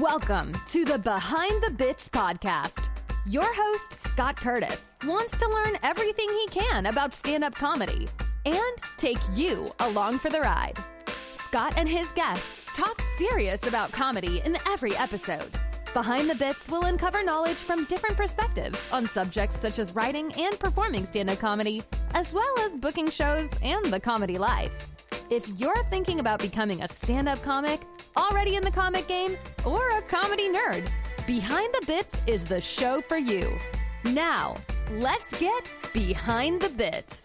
Welcome to the Behind the Bits podcast. Your host, Scott Curtis, wants to learn everything he can about stand-up comedy and take you along for the ride. Scott and his guests talk serious about comedy in every episode. Behind the Bits will uncover knowledge from different perspectives on subjects such as writing and performing stand-up comedy, as well as booking shows and the comedy life. If you're thinking about becoming a stand-up comic, already in the comic game, or a comedy nerd, Behind the Bits is the show for you. Now, let's get Behind the Bits.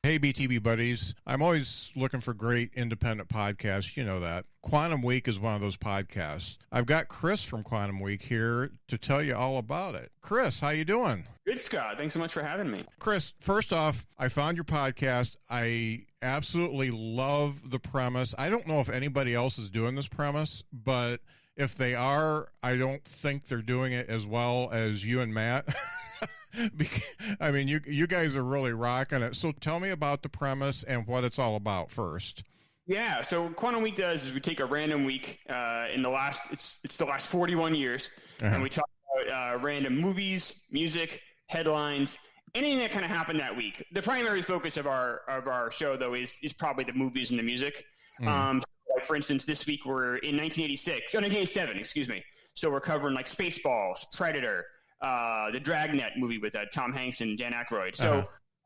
Hey, BTB buddies. I'm always looking for great independent podcasts. You know that. Quantum Week is one of those podcasts. I've got Chris from Quantum Week here to tell you all about it. Chris, how you doing? Good, Scott. Thanks so much for having me. Chris, first off, I found your podcast. I absolutely love the premise. I don't know if anybody else is doing this premise, but if they are, I don't think they're doing it as well as you and Matt. I mean, you guys are really rocking it. So tell me about the premise and what it's all about first. Yeah, so Quantum Week does is we take a random week in the last it's the last 41 years, and we talk about random movies, music, headlines, anything that kind of happened that week. The primary focus of our show though is probably the movies and the music. Like for instance, this week we're in 1987, excuse me. So we're covering like Spaceballs, Predator, the Dragnet movie with Tom Hanks and Dan Aykroyd. So,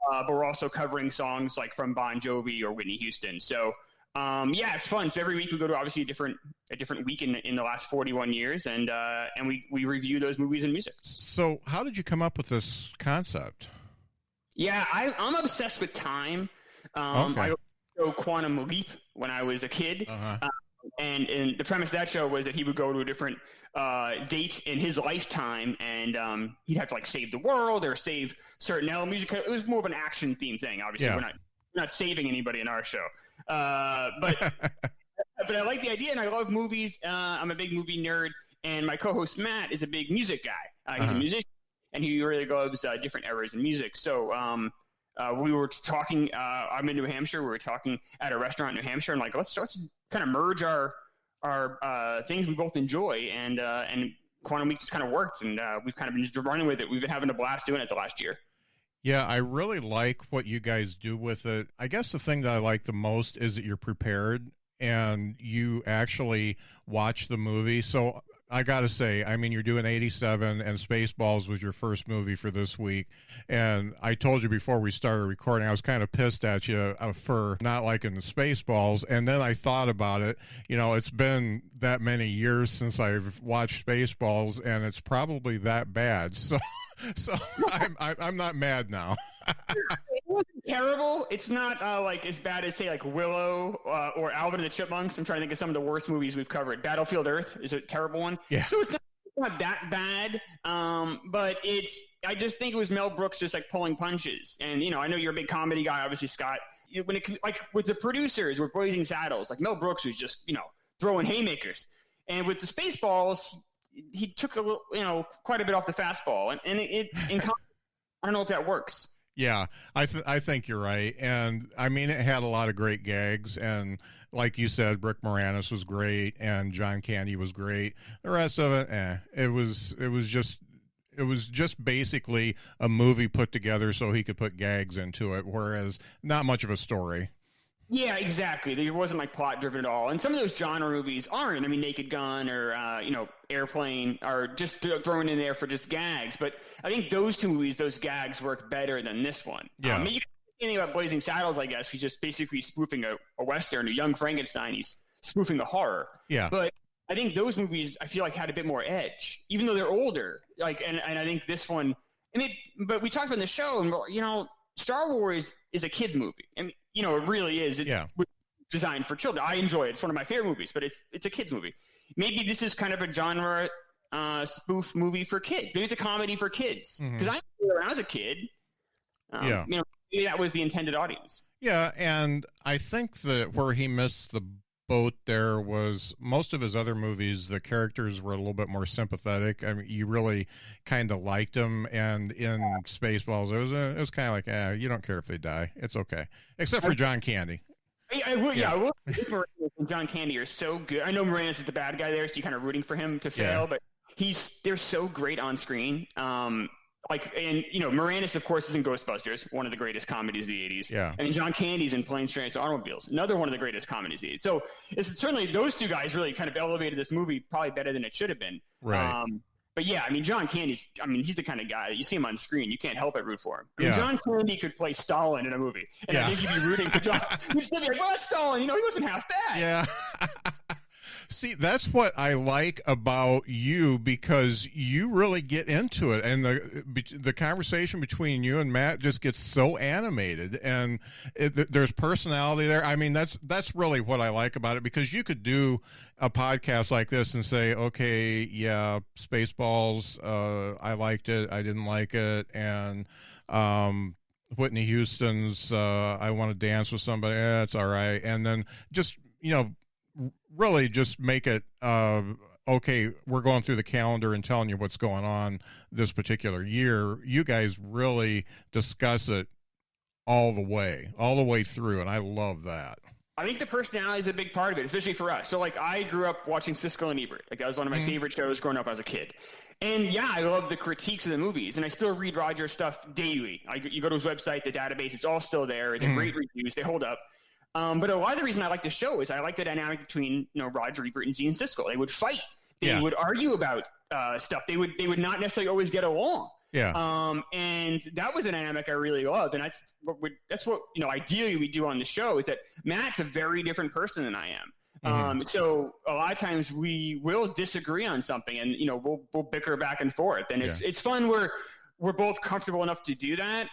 but we're also covering songs like from Bon Jovi or Whitney Houston. So, yeah, it's fun. So every week we go to obviously a different week in the last 41 years, and we review those movies and music. So, how did you come up with this concept? Yeah, I'm obsessed with time. I go Quantum Leap when I was a kid. And the premise of that show was that he would go to a different date in his lifetime, and he'd have to like save the world or save certain elements. It was more of an action themed thing. Obviously, we're not saving anybody in our show, but I like the idea, and I love movies. I'm a big movie nerd, and my co-host Matt is a big music guy. He's a musician, and he really loves different eras in music. So we were talking. I'm in New Hampshire. We were talking at a restaurant in New Hampshire, and like let's kind of merge our things we both enjoy, and Quantum Week just kind of worked, and we've kind of been just running with it. We've been having a blast doing it the last year. Yeah, I really like what you guys do with it. I guess the thing that I like the most is that you're prepared and you actually watch the movie. So I got to say, I mean, you're doing 87 and Spaceballs was your first movie for this week. And I told you before we started recording, I was kind of pissed at you for not liking the Spaceballs. And then I thought about it. You know, it's been that many years since I've watched Spaceballs, and it's probably that bad. So I'm not mad now. It wasn't terrible. It's not like as bad as say like Willow or Alvin and the Chipmunks. I'm trying to think of some of the worst movies we've covered. Battlefield Earth is a terrible one. Yeah. So it's not that bad. But I just think it was Mel Brooks just like pulling punches. And you know, I know you're a big comedy guy, obviously, Scott. When it like with the producers with Blazing Saddles, like Mel Brooks was just throwing haymakers, and with the Spaceballs, he took a little quite a bit off the fastball, and I don't know if that works. Yeah, I think you're right. And I mean, it had a lot of great gags. And like you said, Rick Moranis was great and John Candy was great. The rest of it, it was just basically a movie put together so he could put gags into it, whereas not much of a story. Yeah, exactly. There wasn't like plot driven at all. And some of those genre movies aren't. I mean, Naked Gun or, Airplane are just thrown in there for just gags. But I think those two movies, those gags work better than this one. Yeah. You can say anything about Blazing Saddles, I guess. He's just basically spoofing a Western, a Young Frankenstein. He's spoofing a horror. Yeah. But I think those movies, I feel like, had a bit more edge, even though they're older. Like, and I think this one, but we talked about in the show, and, Star Wars is a kid's movie. And, it really is. It's designed for children. I enjoy it. It's one of my favorite movies, but it's a kid's movie. Maybe this is kind of a genre spoof movie for kids. Maybe it's a comedy for kids. Because I remember when I was a kid, maybe that was the intended audience. Yeah, and I think that where he missed the boat there was most of his other movies, the characters were a little bit more sympathetic. I mean, you really kind of liked them. And in Spaceballs, it was kind of like, you don't care if they die. It's okay. Except for John Candy. I will. Moranis and John Candy are so good. I know Moranis is the bad guy there, so you're kind of rooting for him to fail, but they're so great on screen. Moranis, of course, is in Ghostbusters, one of the greatest comedies of the 80s. Yeah. And John Candy's in Planes, Trains, and Automobiles, another one of the greatest comedies of the 80s. So it's certainly those two guys really kind of elevated this movie probably better than it should have been. Right. But yeah, I mean, John Candy's, he's the kind of guy that you see him on screen, you can't help but root for him. I mean, John Candy could play Stalin in a movie. And I think you'd be rooting for John. You'd still be like, well, that's Stalin. He wasn't half bad. Yeah. See, that's what I like about you, because you really get into it, and the conversation between you and Matt just gets so animated, and there's personality there. I mean, that's really what I like about it, because you could do a podcast like this and say, okay, yeah, Spaceballs, I liked it, I didn't like it, and Whitney Houston's I Want to Dance with Somebody, it's all right, and then just, really just make it okay, we're going through the calendar and telling you what's going on this particular year. You guys really discuss it all the way through, and I love that. I think the personality is a big part of it, especially for us. So, I grew up watching Siskel and Ebert. That was one of my favorite shows growing up as a kid. And, I love the critiques of the movies, and I still read Roger's stuff daily. You go to his website, the database, it's all still there. They're great reviews. They hold up. But a lot of the reason I like the show is I like the dynamic between Roger Ebert and Gene Siskel. They would fight. They would argue about stuff. They would not necessarily always get along. Yeah. And that was a dynamic I really loved, and that's what ideally we do on the show, is that Matt's a very different person than I am. So a lot of times we will disagree on something, and we'll bicker back and forth, and it's fun. We're both comfortable enough to do that.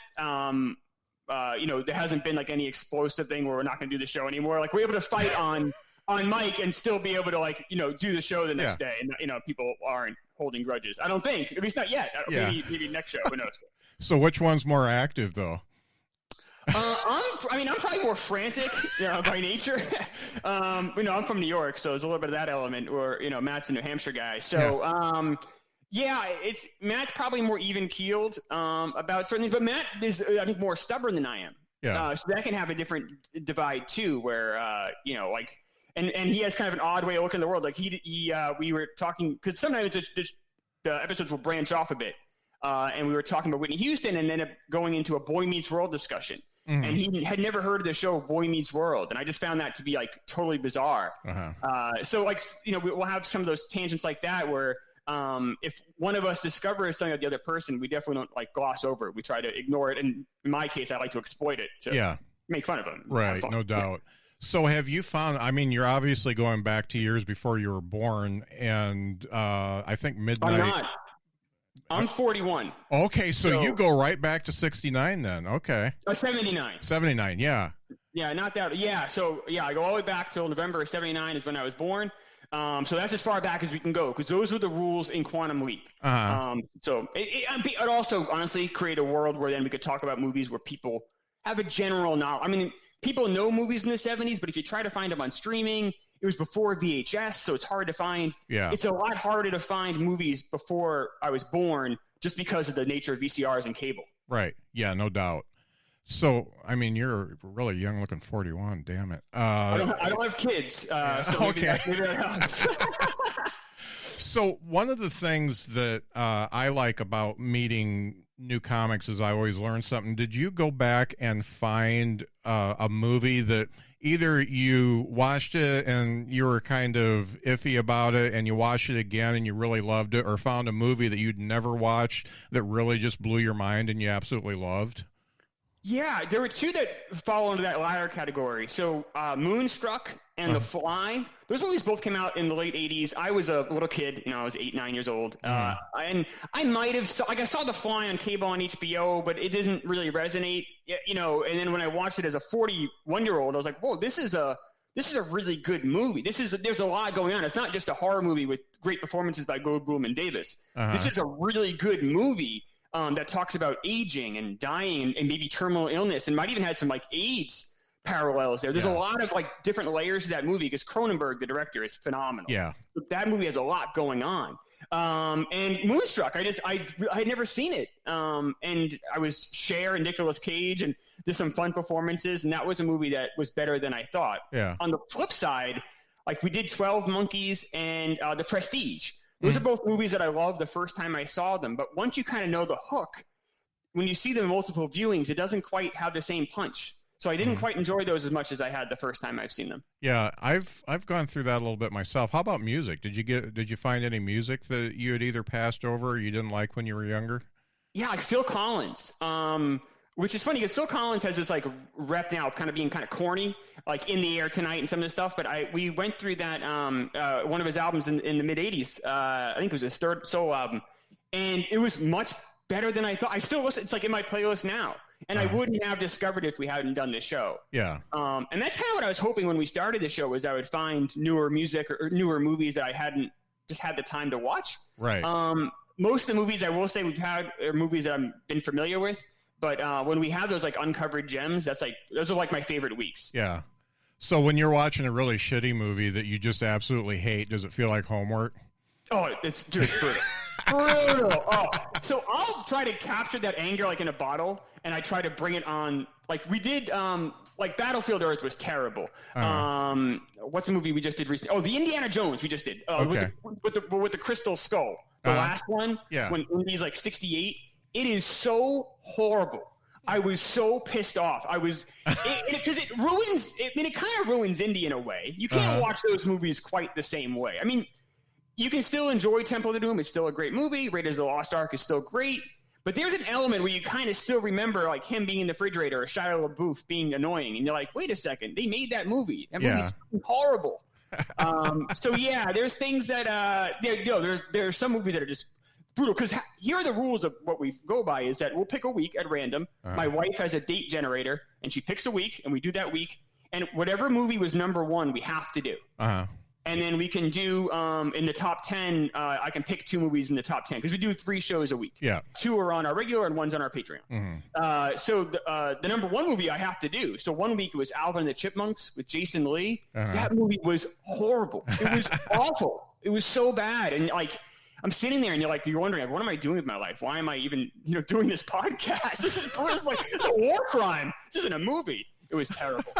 There hasn't been any explosive thing where we're not going to do the show anymore. We're able to fight on mic and still be able to do the show the next day, and people aren't holding grudges. I don't think, at least not yet. Maybe next show. Who knows? So which one's more active, though? I'm probably more frantic, by nature. I'm from New York, so there's a little bit of that element. Or Matt's a New Hampshire guy, so. Matt's probably more even-keeled about certain things, but Matt is, I think, more stubborn than I am. Yeah. So that can have a different divide too, where and he has kind of an odd way of looking at the world. We were talking, because sometimes the episodes will branch off a bit, and we were talking about Whitney Houston, and ended up going into a Boy Meets World discussion. And he had never heard of the show Boy Meets World, and I just found that to be totally bizarre. So we'll have some of those tangents like that where. If one of us discovers something of the other person, we definitely don't gloss over it. We try to ignore it. And in my case, I like to exploit it to make fun of them. Right. No doubt. So have you found, you're obviously going back to years before you were born, and I think Midnight. I'm not. I'm 41. Okay. So you go right back to 69 then. Okay. 79. 79. Yeah. Yeah. Not that. Yeah. So I go all the way back till November of 79 is when I was born. So that's as far back as we can go, because those were the rules in Quantum Leap. So it also honestly create a world where then we could talk about movies where people have a general knowledge. People know movies in the 70s, but if you try to find them on streaming, it was before VHS, so it's hard to find. Yeah. It's a lot harder to find movies before I was born, just because of the nature of VCRs and cable. Right. Yeah, no doubt. So, you're a really young looking 41, damn it. I don't have kids. So maybe that helps. So one of the things that I like about meeting new comics is I always learn something. Did you go back and find a movie that either you watched it and you were kind of iffy about it and you watched it again and you really loved it, or found a movie that you'd never watched that really just blew your mind and you absolutely loved? Yeah, there were two that fall into that latter category. So Moonstruck and The Fly, those movies both came out in the late 80s. I was a little kid, I was 8, 9 years old. And I might have, I saw The Fly on cable on HBO, but it didn't really resonate, and then when I watched it as a 41-year-old, I was like, whoa, this is a really good movie. There's a lot going on. It's not just a horror movie with great performances by Goldblum and Davis. This is a really good movie. That talks about aging and dying and maybe terminal illness, and might even have some AIDS parallels there. There's a lot of like different layers to that movie because Cronenberg, the director, is phenomenal. Yeah. That movie has a lot going on. And Moonstruck, I had never seen it. And I was Cher and Nicolas Cage, and there's some fun performances, and that was a movie that was better than I thought. Yeah. On the flip side, like we did 12 Monkeys and The Prestige. Those are both movies that I loved the first time I saw them. But once you kind of know the hook, when you see them in multiple viewings, it doesn't quite have the same punch. So I didn't quite enjoy those as much as I had the first time I've seen them. Yeah, I've gone through that a little bit myself. How about music? Did you find any music that you had either passed over or you didn't like when you were younger? Yeah, like Phil Collins, which is funny because Phil Collins has this like rep now of kind of being kind of corny, like In the Air Tonight and some of this stuff. But we went through that one of his albums in the mid '80s. I think it was his third solo album, and it was much better than I thought. I still listen. It's like in my playlist now. And I wouldn't have discovered if we hadn't done this show. Yeah. And that's kind of what I was hoping when we started the show was I would find newer music or newer movies that I hadn't just had the time to watch. Right. Most of the movies I will say we've had are movies that I've been familiar with. But when we have those like uncovered gems, those are like my favorite weeks. Yeah. So when you're watching a really shitty movie that you just absolutely hate, does it feel like homework? Oh, it's brutal. Brutal. Oh, so I'll try to capture that anger like in a bottle, and I try to bring it on. Like we did, like Battlefield Earth was terrible. What's the movie we just did recently? Oh, the Indiana Jones we just did. Okay. With the Crystal Skull, the last one. Yeah. When Indy's like 68, it is so horrible. I was so pissed off. I was because it ruins. I mean, it kind of ruins Indy in a way. You can't watch those movies quite the same way. I mean. You can still enjoy Temple of Doom. It's still a great movie. Raiders of the Lost Ark is still great. But there's an element where you kind of still remember like him being in the refrigerator or Shia LaBeouf being annoying. And you're like, wait a second. They made that movie. That movie's horrible. So, yeah, there's things that there's some movies that are just brutal. Because here are the rules of what we go by is that we'll pick a week at random. My wife has a date generator, and she picks a week, and we do that week. And whatever movie was number one, we have to do. And then we can do in the top 10, I can pick 2 movies in the top 10 because we do 3 shows a week. Yeah. 2 are on our regular and 1's on our Patreon. So the number 1 movie I have to do. So one week it was Alvin and the Chipmunks with Jason Lee. That movie was horrible. It was awful. It was so bad. And like, I'm sitting there and you're wondering, like, what am I doing with my life? Why am I even, doing this podcast? This is it's a war crime. This isn't a movie. It was terrible.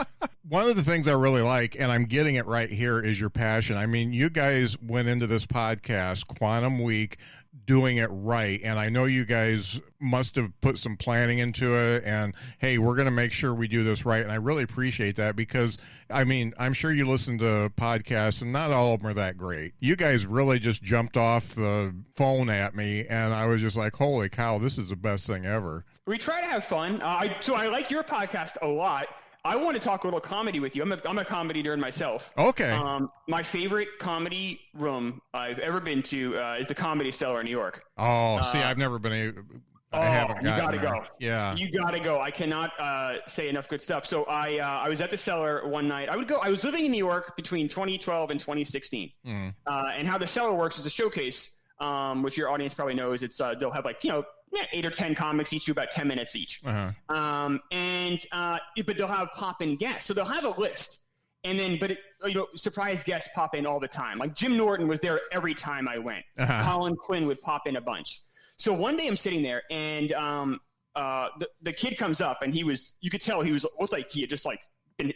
One of the things I really like, and I'm getting it right here, is your passion. I mean, you guys went into this podcast, Quantum Week, doing it right. And I know you guys must have put some planning into it. And, hey, we're going to make sure we do this right. And I really appreciate that because, I mean, I'm sure you listen to podcasts, and not all of them are that great. You guys really just jumped off the phone at me, and I was just like, holy cow, this is the best thing ever. We try to have fun. So I like your podcast a lot. I want to talk a little comedy with you. I'm a comedy nerd myself. Okay. My favorite comedy room I've ever been to is the Comedy Cellar in New York. Oh, see, I've never been able. I haven't gotten you gotta there. go. Yeah, you gotta go. I cannot say enough good stuff. So I was at the Cellar one night. I was living in New York between 2012 and 2016. And how the Cellar works is a showcase, which your audience probably knows. It's they'll have 8 or 10 comics each do about 10 minutes each. But they'll have pop-in guests. So they'll have a list. And then, surprise guests pop in all the time. Like Jim Norton was there every time I went. Collin Quinn would pop in a bunch. So one day I'm sitting there and the kid comes up and you could tell looked like he had just been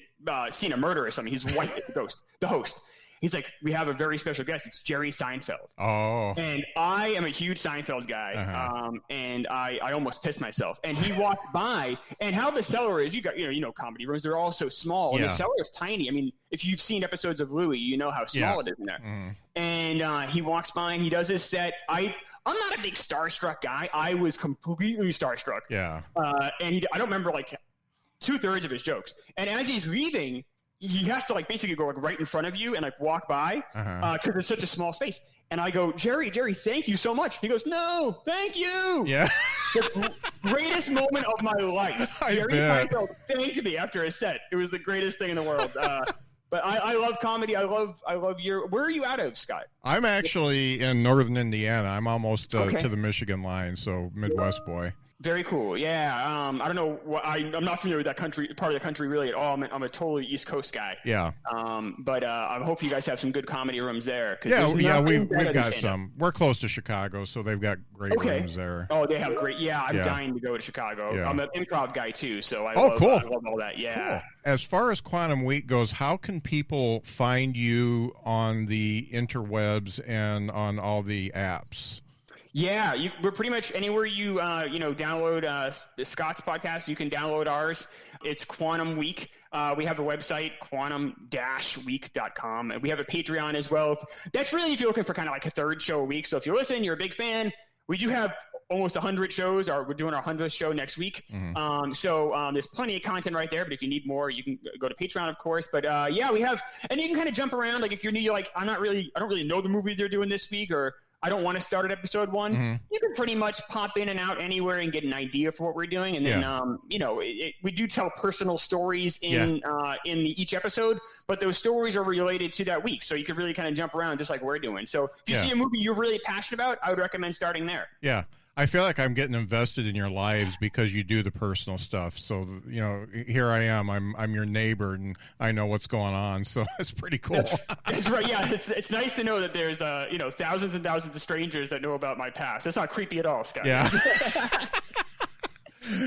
seen a murder or something. He's white, the host. He's like, we have a very special guest. It's Jerry Seinfeld. Oh. And I am a huge Seinfeld guy. And I almost pissed myself. And he walked by. And how the Cellar is, comedy rooms, they're all so small. And the Cellar is tiny. I mean, if you've seen episodes of Louie, you know how small it is in there. And he walks by and he does his set. I'm not a big starstruck guy. I was completely starstruck. Yeah. And I don't remember 2/3 of his jokes. And as he's leaving, he has to basically go right in front of you and walk by because it's such a small space. And I go, Jerry, thank you so much. He goes, no, thank you. Yeah. The greatest moment of my life. Jerry Seinfeld thanked me after a set. It was the greatest thing in the world. But I love comedy. I love where are you out of, Scott? I'm actually in northern Indiana. I'm almost to the Michigan line, so Midwest boy. Very cool. Yeah. I don't know what I'm not familiar with that part of the country really at all. I'm a totally East Coast guy. Yeah. But I hope you guys have some good comedy rooms there. Yeah. We've got some. We're close to Chicago, so they've got great rooms there. Oh, they have great. Yeah. I'm dying to go to Chicago. Yeah. I'm an improv guy too, so I love all that. Yeah. Cool. As far as Quantum Week goes, how can people find you on the interwebs and on all the apps? Yeah, we're pretty much anywhere you download Scott's podcast. You can download ours. It's Quantum Week. We have a website, quantum-week.com, and we have a Patreon as well. That's really if you're looking for kind of like a third show a week. So if you listen, you're a big fan. We do have almost 100 shows. We're doing our 100th show next week. Mm-hmm. So there's plenty of content right there. But if you need more, you can go to Patreon, of course. But we have, and you can kind of jump around. Like if you're new, you're like, I don't really know the movie they're doing this week, or I don't want to start at episode 1. Mm-hmm. You can pretty much pop in and out anywhere and get an idea for what we're doing. And then, we do tell personal stories in each episode, but those stories are related to that week. So you could really kind of jump around just like we're doing. So if you see a movie you're really passionate about, I would recommend starting there. Yeah. I feel like I'm getting invested in your lives because you do the personal stuff. So, here I am. I'm your neighbor, and I know what's going on. So it's pretty cool. That's right. Yeah, it's nice to know that there's thousands and thousands of strangers that know about my past. That's not creepy at all, Scott. Yeah.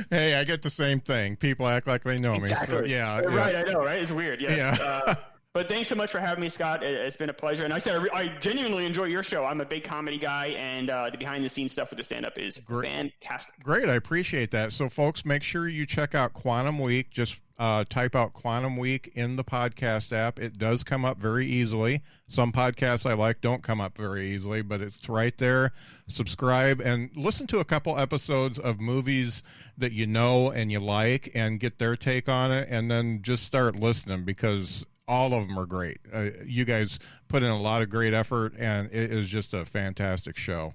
Hey, I get the same thing. People act like they know me. So, yeah. Right. I know. Right. It's weird. Yes. Yeah. But thanks so much for having me, Scott. It's been a pleasure. And I genuinely enjoy your show. I'm a big comedy guy, and the behind-the-scenes stuff with the stand-up is fantastic. Great. I appreciate that. So, folks, make sure you check out Quantum Week. Just type out Quantum Week in the podcast app. It does come up very easily. Some podcasts I like don't come up very easily, but it's right there. Subscribe and listen to a couple episodes of movies that you know and you like and get their take on it, and then just start listening because all of them are great. You guys put in a lot of great effort, and it is just a fantastic show.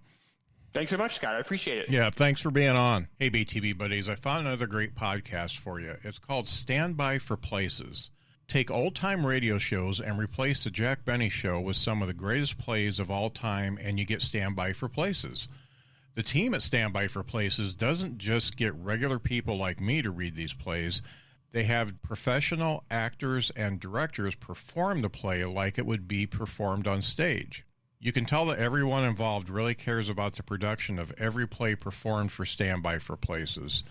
Thanks so much, Scott. I appreciate it. Yeah, thanks for being on. Hey, BTB buddies, I found another great podcast for you. It's called Standby for Places. Take old-time radio shows and replace the Jack Benny Show with some of the greatest plays of all time, and you get Standby for Places. The team at Standby for Places doesn't just get regular people like me to read these plays. They have professional actors and directors perform the play like it would be performed on stage. You can tell that everyone involved really cares about the production of every play performed for Standby for Places.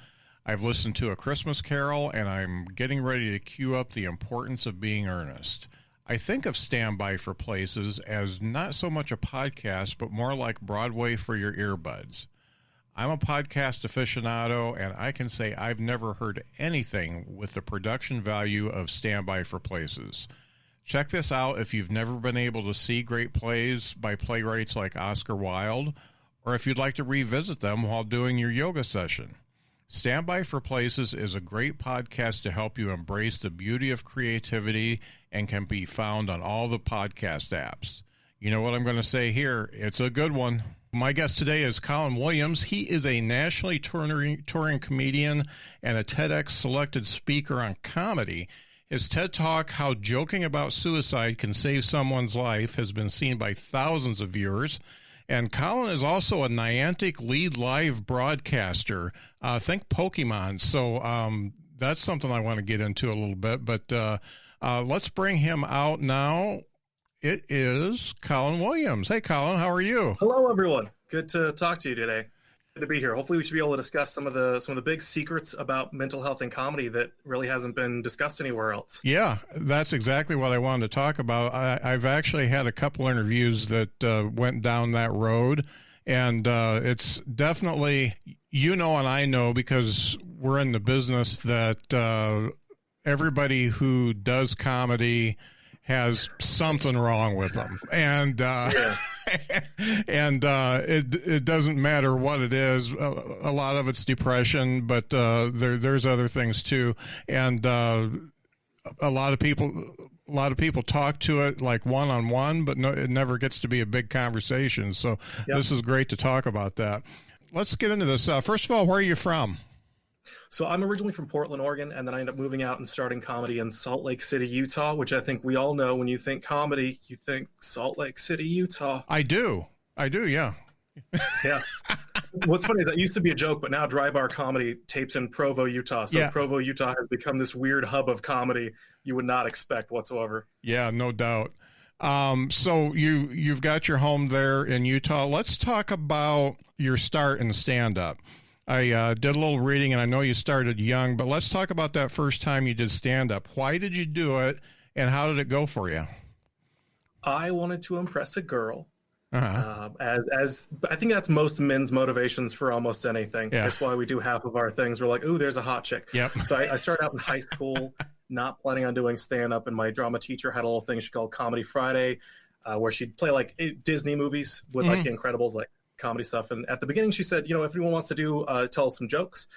I've listened to A Christmas Carol, and I'm getting ready to cue up The Importance of Being Earnest. I think of Standby for Places as not so much a podcast, but more like Broadway for your earbuds. I'm a podcast aficionado, and I can say I've never heard anything with the production value of Standby for Places. Check this out if you've never been able to see great plays by playwrights like Oscar Wilde, or if you'd like to revisit them while doing your yoga session. Standby for Places is a great podcast to help you embrace the beauty of creativity and can be found on all the podcast apps. You know what I'm going to say here? It's a good one. My guest today is Collin Williams. He is a nationally touring comedian and a TEDx selected speaker on comedy. His TED Talk, How Joking About Suicide Can Save Someone's Life, has been seen by thousands of viewers. And Collin is also a Niantic lead live broadcaster. Think Pokemon. So that's something I want to get into a little bit. But let's bring him out now. It is Collin Williams. Hey, Collin, how are you? Hello, everyone. Good to talk to you today. Good to be here. Hopefully, we should be able to discuss some of the big secrets about mental health and comedy that really hasn't been discussed anywhere else. Yeah, that's exactly what I wanted to talk about. I've actually had a couple interviews that went down that road, and it's definitely, and I know because we're in the business that everybody who does comedy has something wrong with them, and it doesn't matter what it is. A lot of it's depression, but there's other things too, and a lot of people talk to it like one-on-one, but it never gets to be a big conversation. So This is great to talk about that. Let's get into this. First of all, where are you from? So I'm originally from Portland, Oregon, and then I ended up moving out and starting comedy in Salt Lake City, Utah, which I think we all know when you think comedy, you think Salt Lake City, Utah. I do, yeah. Yeah. What's funny is that used to be a joke, but now Dry Bar Comedy tapes in Provo, Utah. So Provo, Utah has become this weird hub of comedy you would not expect whatsoever. Yeah, no doubt. So you've got your home there in Utah. Let's talk about your start in stand-up. I did a little reading, and I know you started young, but let's talk about that first time you did stand-up. Why did you do it, and how did it go for you? I wanted to impress a girl. As I think that's most men's motivations for almost anything. Yeah. That's why we do half of our things. We're like, ooh, there's a hot chick. Yep. So I started out in high school, not planning on doing stand-up, and my drama teacher had a little thing she called Comedy Friday, where she'd play like Disney movies with like The Incredibles, like comedy stuff. And at the beginning, she said, if anyone wants to do tell some jokes,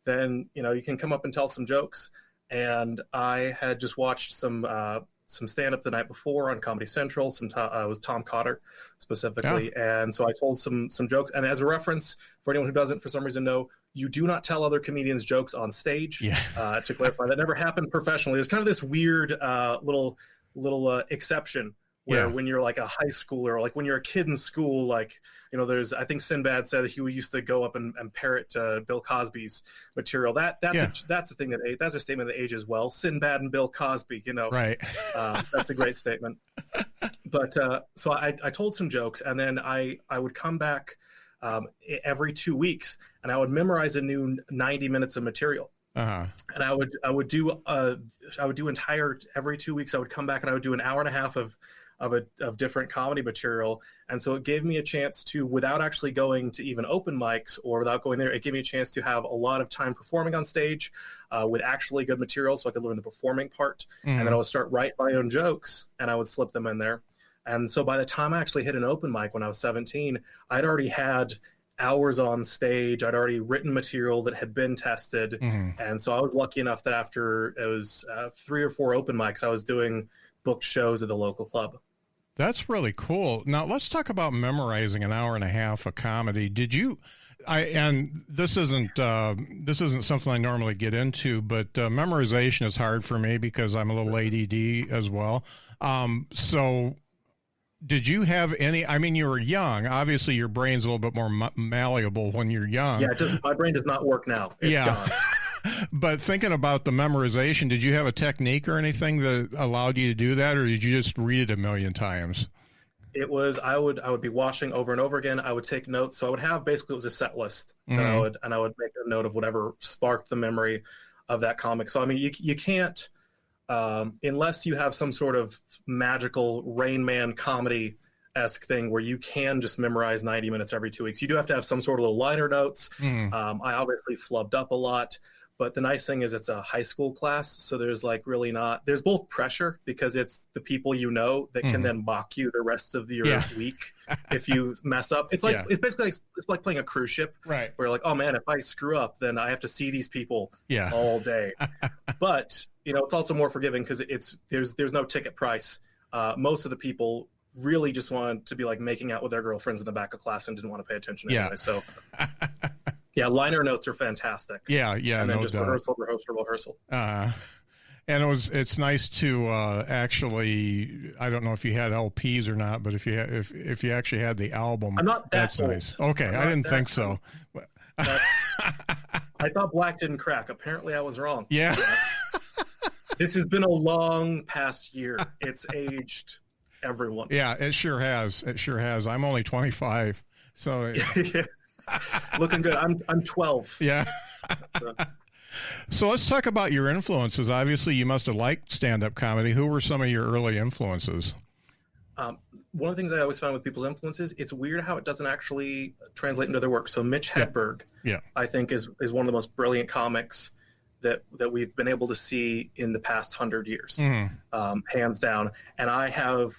then you can come up and tell some jokes. And I had just watched some stand-up the night before on Comedy Central. It was Tom Cotter specifically. Yeah. And so I told some jokes. And as a reference, for anyone who doesn't for some reason know, you do not tell other comedians jokes on stage. Yeah. To clarify, that never happened professionally. There's kind of this weird little exception where when you're like a high schooler, like when you're a kid in school, like, I think Sinbad said he used to go up and parrot Bill Cosby's material. That's a thing that's a statement that ages well. Sinbad and Bill Cosby, Right. That's a great statement. But so I told some jokes, and then I would come back every 2 weeks, and I would memorize a new 90 minutes of material. And I would do every 2 weeks. I would come back and I would do an hour and a half of different comedy material. And so it gave me a chance to, without actually going to even open mics or without going there, it gave me a chance to have a lot of time performing on stage with actually good material, so I could learn the performing part. And then I would start writing my own jokes and I would slip them in there. And so by the time I actually hit an open mic when I was 17, I'd already had hours on stage. I'd already written material that had been tested. And so I was lucky enough that after it was 3 or 4 open mics, I was doing booked shows at the local club. That's really cool. Now let's talk about memorizing an hour and a half of comedy. And this isn't something I normally get into, but memorization is hard for me because I'm a little ADD as well. So did you have you were young. Obviously your brain's a little bit more malleable when you're young. Yeah, my brain does not work now. It's gone. But thinking about the memorization, did you have a technique or anything that allowed you to do that, or did you just read it a million times? It was, I would be watching over and over again. I would take notes. So I would have, basically it was a set list, and I would make a note of whatever sparked the memory of that comic. So, you can't, unless you have some sort of magical Rain Man comedy-esque thing where you can just memorize 90 minutes every 2 weeks. You do have to have some sort of little liner notes. I obviously flubbed up a lot. But the nice thing is it's a high school class, so there's there's both pressure because it's the people that can then mock you the rest of your week if you mess up. It's like it's basically it's like playing a cruise ship, right? Where like, oh man, if I screw up, then I have to see these people all day. But it's also more forgiving because there's no ticket price. Most of the people really just wanted to be like making out with their girlfriends in the back of class and didn't want to pay attention anyway. So. Yeah, liner notes are fantastic. Yeah, and then just rehearsal. And it's nice to actually. I don't know if you had LPs or not, but if you actually had the album, I'm not that that's old. Nice. Okay, I didn't think so. I thought black didn't crack. Apparently, I was wrong. Yeah. This has been a long past year. It's aged everyone. Yeah, it sure has. I'm only 25, so. Yeah. Looking good. I'm 12. Yeah. So let's talk about your influences. Obviously, you must have liked stand-up comedy. Who were some of your early influences? One of the things I always find with people's influences, it's weird how it doesn't actually translate into their work. So Mitch Hedberg, I think, is one of the most brilliant comics that we've been able to see in the past 100 years, hands down. And I have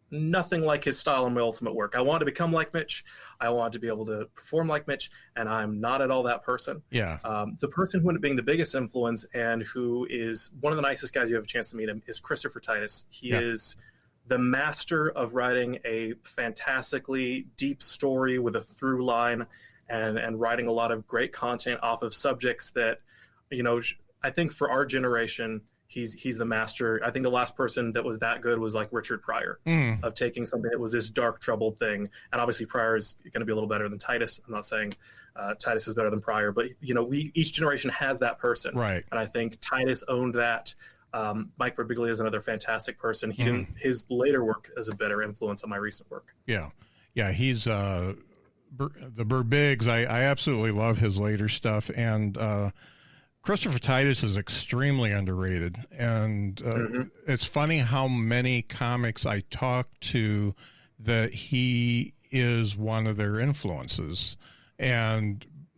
nothing like his style in my ultimate work. I wanted to become like Mitch. I wanted to be able to perform like Mitch, and I'm not at all that person. Yeah. The person who ended up being the biggest influence and who is one of the nicest guys you have a chance to meet him is Christopher Titus. He is the master of writing a fantastically deep story with a through line and writing a lot of great content off of subjects that, I think for our generation, he's the master. I think the last person that was that good was like Richard Pryor, of taking something that was this dark, troubled thing. And obviously Pryor is going to be a little better than Titus. I'm not saying Titus is better than Pryor, but each generation has that person, right? And I think Titus owned that. Mike Birbiglia is another fantastic person. He didn't. His later work is a better influence on my recent work. Yeah, he's the Birbigs. I absolutely love his later stuff, and Christopher Titus is extremely underrated. And it's funny how many comics I talk to that he is one of their influences,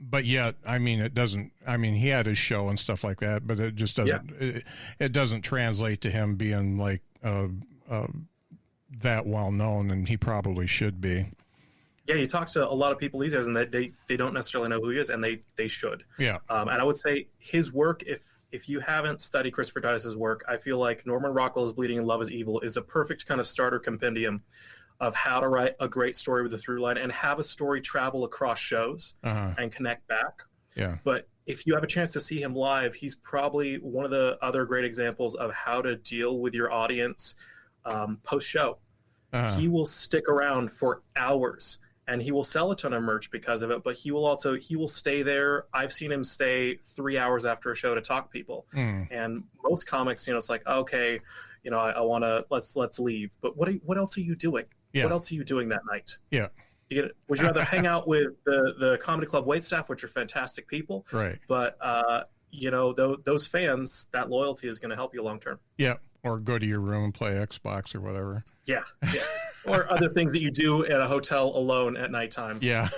but yet, I mean, it doesn't. I mean, he had his show and stuff like that, but it just doesn't. Yeah. It doesn't translate to him being like that well known, and he probably should be. Yeah, you talk to a lot of people these days, and they don't necessarily know who he is, and they should. Yeah. And I would say his work, if you haven't studied Christopher Titus's work, I feel like Norman Rockwell's Bleeding and Love is Evil is the perfect kind of starter compendium of how to write a great story with a through line and have a story travel across shows and connect back. Yeah. But if you have a chance to see him live, he's probably one of the other great examples of how to deal with your audience post-show. He will stick around for hours, and he will sell a ton of merch because of it, but he will stay there. I've seen him stay 3 hours after a show to talk to people. And most comics, it's like, okay, I want to, let's leave. But what else are you doing? Yeah. What else are you doing that night? Yeah. Would you rather hang out with the comedy club waitstaff, which are fantastic people? Right. But, those fans, that loyalty is going to help you long term. Yeah. Or go to your room and play Xbox or whatever. Yeah. Or other things that you do at a hotel alone at nighttime. Yeah.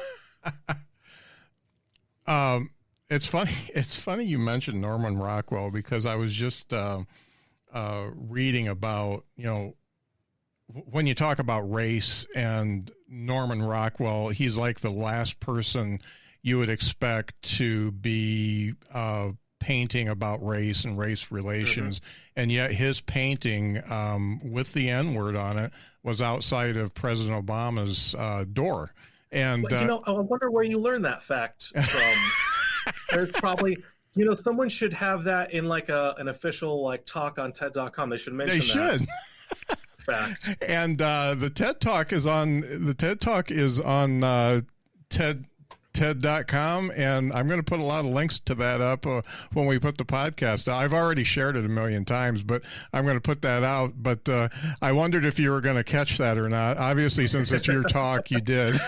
It's funny you mentioned Norman Rockwell, because I was just reading about, when you talk about race and Norman Rockwell, he's like the last person you would expect to be painting about race and race relations. And yet his painting with the N-word on it was outside of President Obama's door. And I wonder where you learned that fact from. There's probably, someone should have that in like an official like talk on TED.com. They should mention that. They should. Fact. And the TED Talk is on TED.com, and I'm going to put a lot of links to that up when we put the podcast out. I've already shared it a million times, but I'm going to put that out. But I wondered if you were going to catch that or not. Obviously, since it's your talk, you did.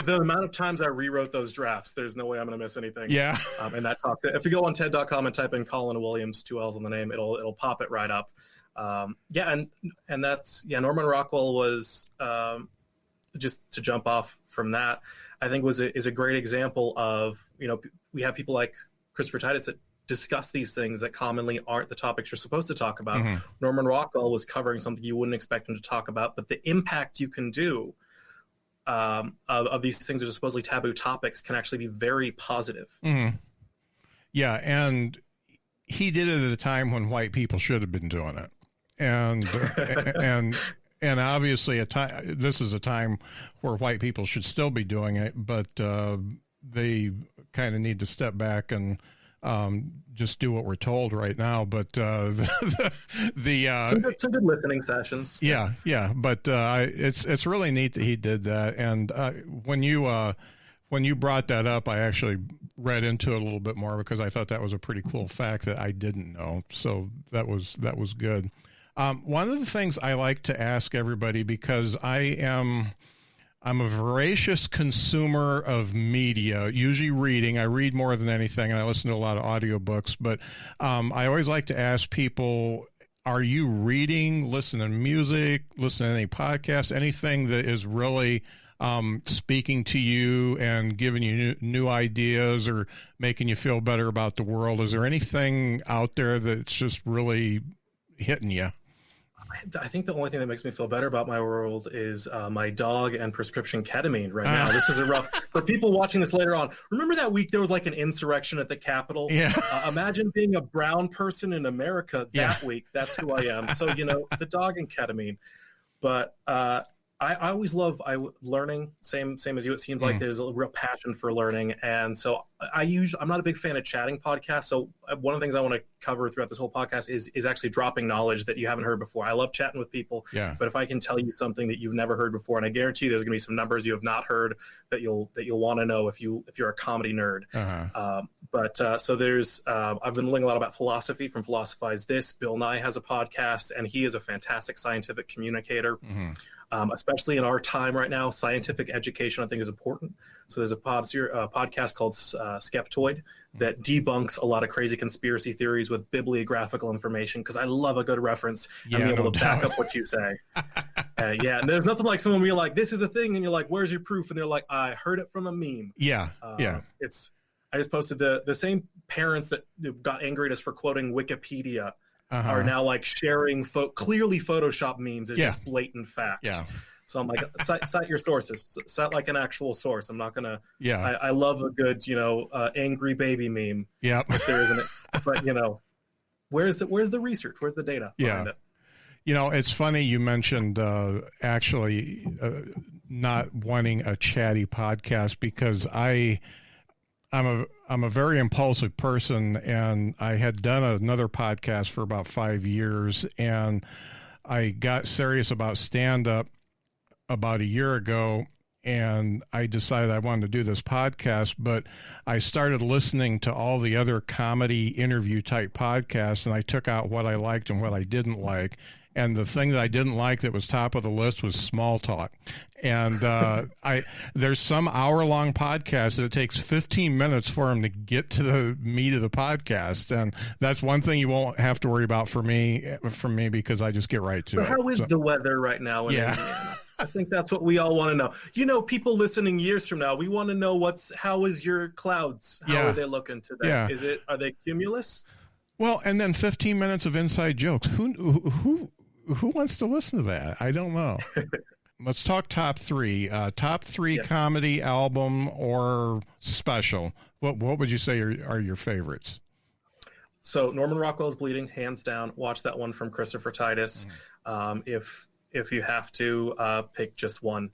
The amount of times I rewrote those drafts, there's no way I'm going to miss anything. Yeah. And that talk. If you go on TED.com and type in Collin Williams, 2 L's on the name, it'll pop it right up. And that's Norman Rockwell was just to jump off from that, I think is a great example of, we have people like Christopher Titus that discuss these things that commonly aren't the topics you're supposed to talk about. Norman Rockwell was covering something you wouldn't expect him to talk about, but the impact you can do of these things that are supposedly taboo topics can actually be very positive. Yeah, and he did it at a time when white people should have been doing it. And and obviously this is a time where white people should still be doing it, but they kind of need to step back and just do what we're told right now. But some good listening sessions. Yeah. But it's really neat that he did that. And when you brought that up, I actually read into it a little bit more, because I thought that was a pretty cool fact that I didn't know. So that was good. One of the things I like to ask everybody, because I'm a voracious consumer of media, usually reading. I read more than anything, and I listen to a lot of audiobooks. But I always like to ask people, are you reading, listening to music, listening to any podcasts, anything that is really speaking to you and giving you new ideas or making you feel better about the world? Is there anything out there that's just really hitting you? I think the only thing that makes me feel better about my world is my dog and prescription ketamine right now. This is a rough for people watching this later on. Remember that week there was like an insurrection at the Capitol? Yeah. Imagine being a brown person in America that week. That's who I am. So, the dog and ketamine. But I always love learning. Same as you. It seems like there's a real passion for learning, and so I'm not a big fan of chatting podcasts. So one of the things I want to cover throughout this whole podcast is actually dropping knowledge that you haven't heard before. I love chatting with people, but if I can tell you something that you've never heard before, and I guarantee there's going to be some numbers you have not heard that you'll want to know if you're a comedy nerd. So there's I've been learning a lot about philosophy from Philosophize This. Bill Nye has a podcast, and he is a fantastic scientific communicator. Especially in our time right now, scientific education I think is important. So there's a podcast called Skeptoid that debunks a lot of crazy conspiracy theories with bibliographical information, because I love a good reference and being able to back up what you say. And there's nothing like someone being like, this is a thing, and you're like, where's your proof? And they're like, I heard it from a meme. I just posted the same parents that got angry at us for quoting Wikipedia are now like sharing clearly Photoshop memes as just blatant fact. So I'm like, cite your sources, cite like an actual source. I'm not gonna. I love a good angry baby meme. If there isn't, but where's the research? Where's the data behind it? It's funny you mentioned actually not wanting a chatty podcast, because I'm a very impulsive person, and I had done another podcast for about 5 years, and I got serious about stand-up about a year ago, and I decided I wanted to do this podcast, but I started listening to all the other comedy interview type podcasts, and I took out what I liked and what I didn't like. And the thing that I didn't like that was top of the list was small talk. And there's some hour-long podcast that it takes 15 minutes for them to get to the meat of the podcast. And that's one thing you won't have to worry about from me, because I just get right to it. How is the weather right now in Indiana? I think that's what we all want to know. People listening years from now, we want to know how is your clouds? How are they looking today? Are they cumulus? Well, and then 15 minutes of inside jokes. Who wants to listen to that? I don't know. Let's talk top three. Top three comedy album or special. What would you say are your favorites? So Norman Rockwell's Bleeding, hands down. Watch that one from Christopher Titus. If you have to pick just one,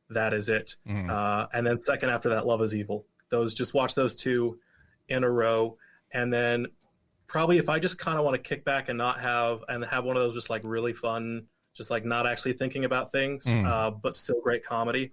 that is it. And then second after that, Love is Evil. Just watch those two in a row. And then probably if I just kind of want to kick back and have one of those just like really fun, just like not actually thinking about things, but still great comedy.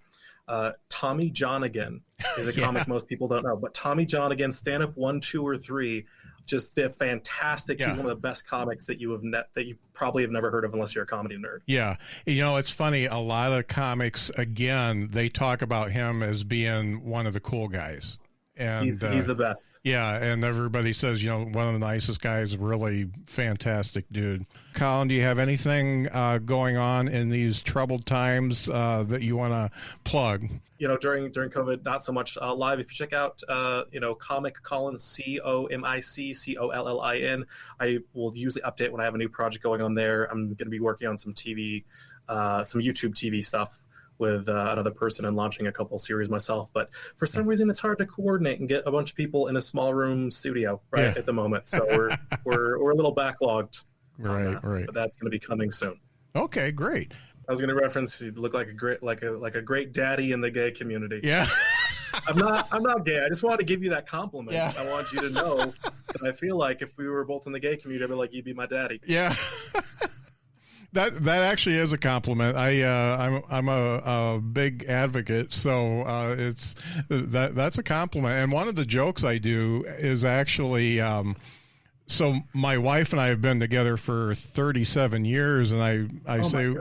Tommy John Again is a comic most people don't know, but Tommy John Again, stand up 1, 2, or 3, just they're fantastic. He's one of the best comics that you probably have never heard of unless you're a comedy nerd. Yeah. It's funny. A lot of comics, again, they talk about him as being one of the cool guys. And he's the best. Yeah, and everybody says, one of the nicest guys, really fantastic dude. Collin, do you have anything going on in these troubled times that you want to plug? During COVID, not so much live. If you check out, Comic Collin, COMIC, I will usually update when I have a new project going on there. I'm going to be working on some TV, some YouTube TV stuff with another person and launching a couple series myself. But for some reason, it's hard to coordinate and get a bunch of people in a small room studio at the moment. So we're a little backlogged. Right. But that's going to be coming soon. Okay, great. I was going to reference you look like a great daddy in the gay community. Yeah. I'm not gay. I just wanted to give you that compliment. Yeah. I want you to know that I feel like if we were both in the gay community, I'd be like, you'd be my daddy. Yeah. That actually is a compliment. I'm a big advocate, so that's a compliment. And one of the jokes I do is actually, so my wife and I have been together for 37 years, and I say,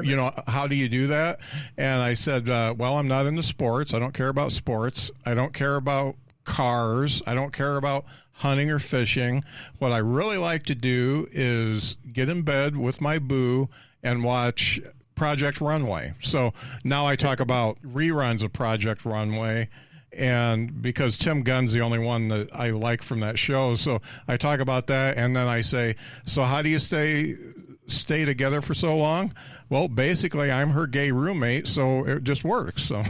how do you do that? And I said, well, I'm not into sports. I don't care about sports. I don't care about cars. I don't care about hunting or fishing. What I really like to do is get in bed with my boo and watch Project Runway. So now I talk about reruns of Project Runway, and because Tim Gunn's the only one that I like from that show, so I talk about that, and then I say, so how do you stay together for so long? Well, basically, I'm her gay roommate, so it just works. So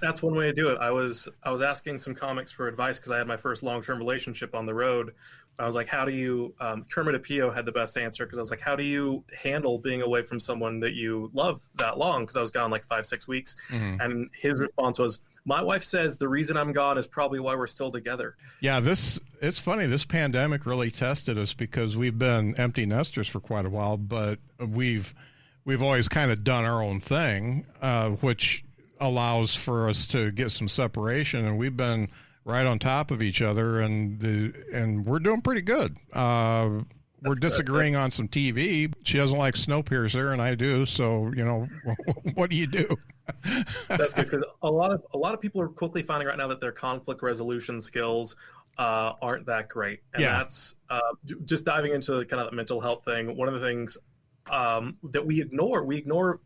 That's one way to do it. I was asking some comics for advice because I had my first long-term relationship on the road. I was like, how do you, Kermit Apio had the best answer because I was like, how do you handle being away from someone that you love that long? Because I was gone like 5-6 weeks. Mm-hmm. And his response was, my wife says the reason I'm gone is probably why we're still together. Yeah, it's funny. This pandemic really tested us because we've been empty nesters for quite a while, but we've always kind of done our own thing, which allows for us to get some separation, and we've been right on top of each other, and we're doing pretty good. We're disagreeing on some TV. She doesn't like Snowpiercer, and I do. So, what do you do? That's good because a lot of people are quickly finding right now that their conflict resolution skills aren't that great, and that's just diving into kind of the mental health thing. One of the things that we ignore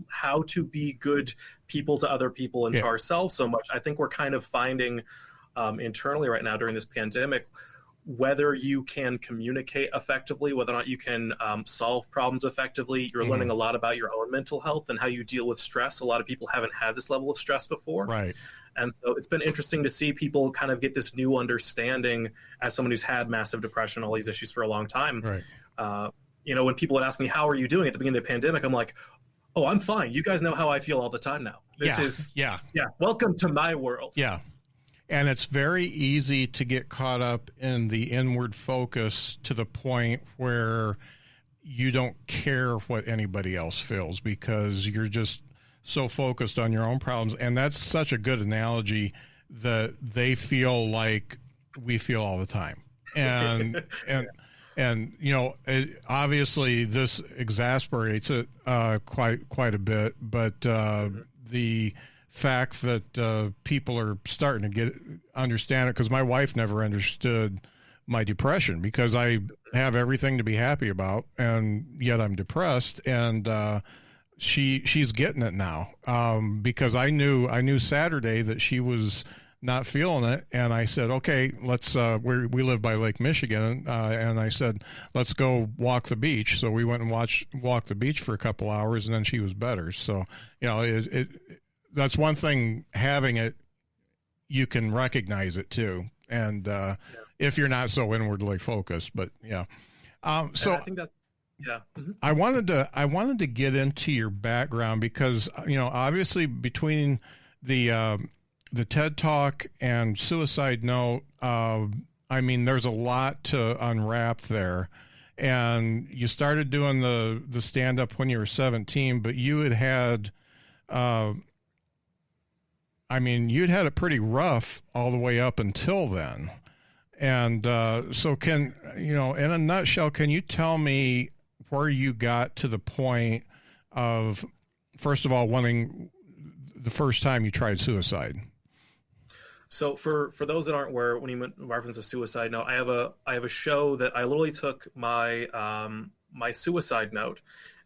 how to be good people to other people and to ourselves so much. I think we're kind of finding internally right now during this pandemic whether you can communicate effectively, whether or not you can solve problems effectively. You're learning a lot about your own mental health and how you deal with stress. A lot of people haven't had this level of stress before. Right. And so it's been interesting to see people kind of get this new understanding as someone who's had massive depression, all these issues for a long time. Right. When people would ask me, how are you doing at the beginning of the pandemic? I'm like, oh, I'm fine. You guys know how I feel all the time now. Welcome to my world. Yeah. And it's very easy to get caught up in the inward focus to the point where you don't care what anybody else feels because you're just so focused on your own problems. And that's such a good analogy that they feel like we feel all the time. And obviously this exasperates it quite a bit, but the fact that people are starting to understand it, because my wife never understood my depression because I have everything to be happy about, and yet I'm depressed, and she's getting it now because I knew Saturday that she was not feeling it, and I said, okay, let's we live by Lake Michigan, and I said, let's go walk the beach. So we went and walked the beach for a couple hours, and then she was better. So that's one thing, having it, you can recognize it too. And if you're not so inwardly focused, but so I think that's, Mm-hmm. I wanted to get into your background because, obviously between the TED Talk and Suicide Note, there's a lot to unwrap there. And you started doing the stand-up when you were 17, but you had you'd had it pretty rough all the way up until then. And so in a nutshell, can you tell me where you got to the point of, first of all, wanting the first time you tried suicide? So for those that aren't aware, when you reference a suicide note, I have a show that I literally took my my suicide note,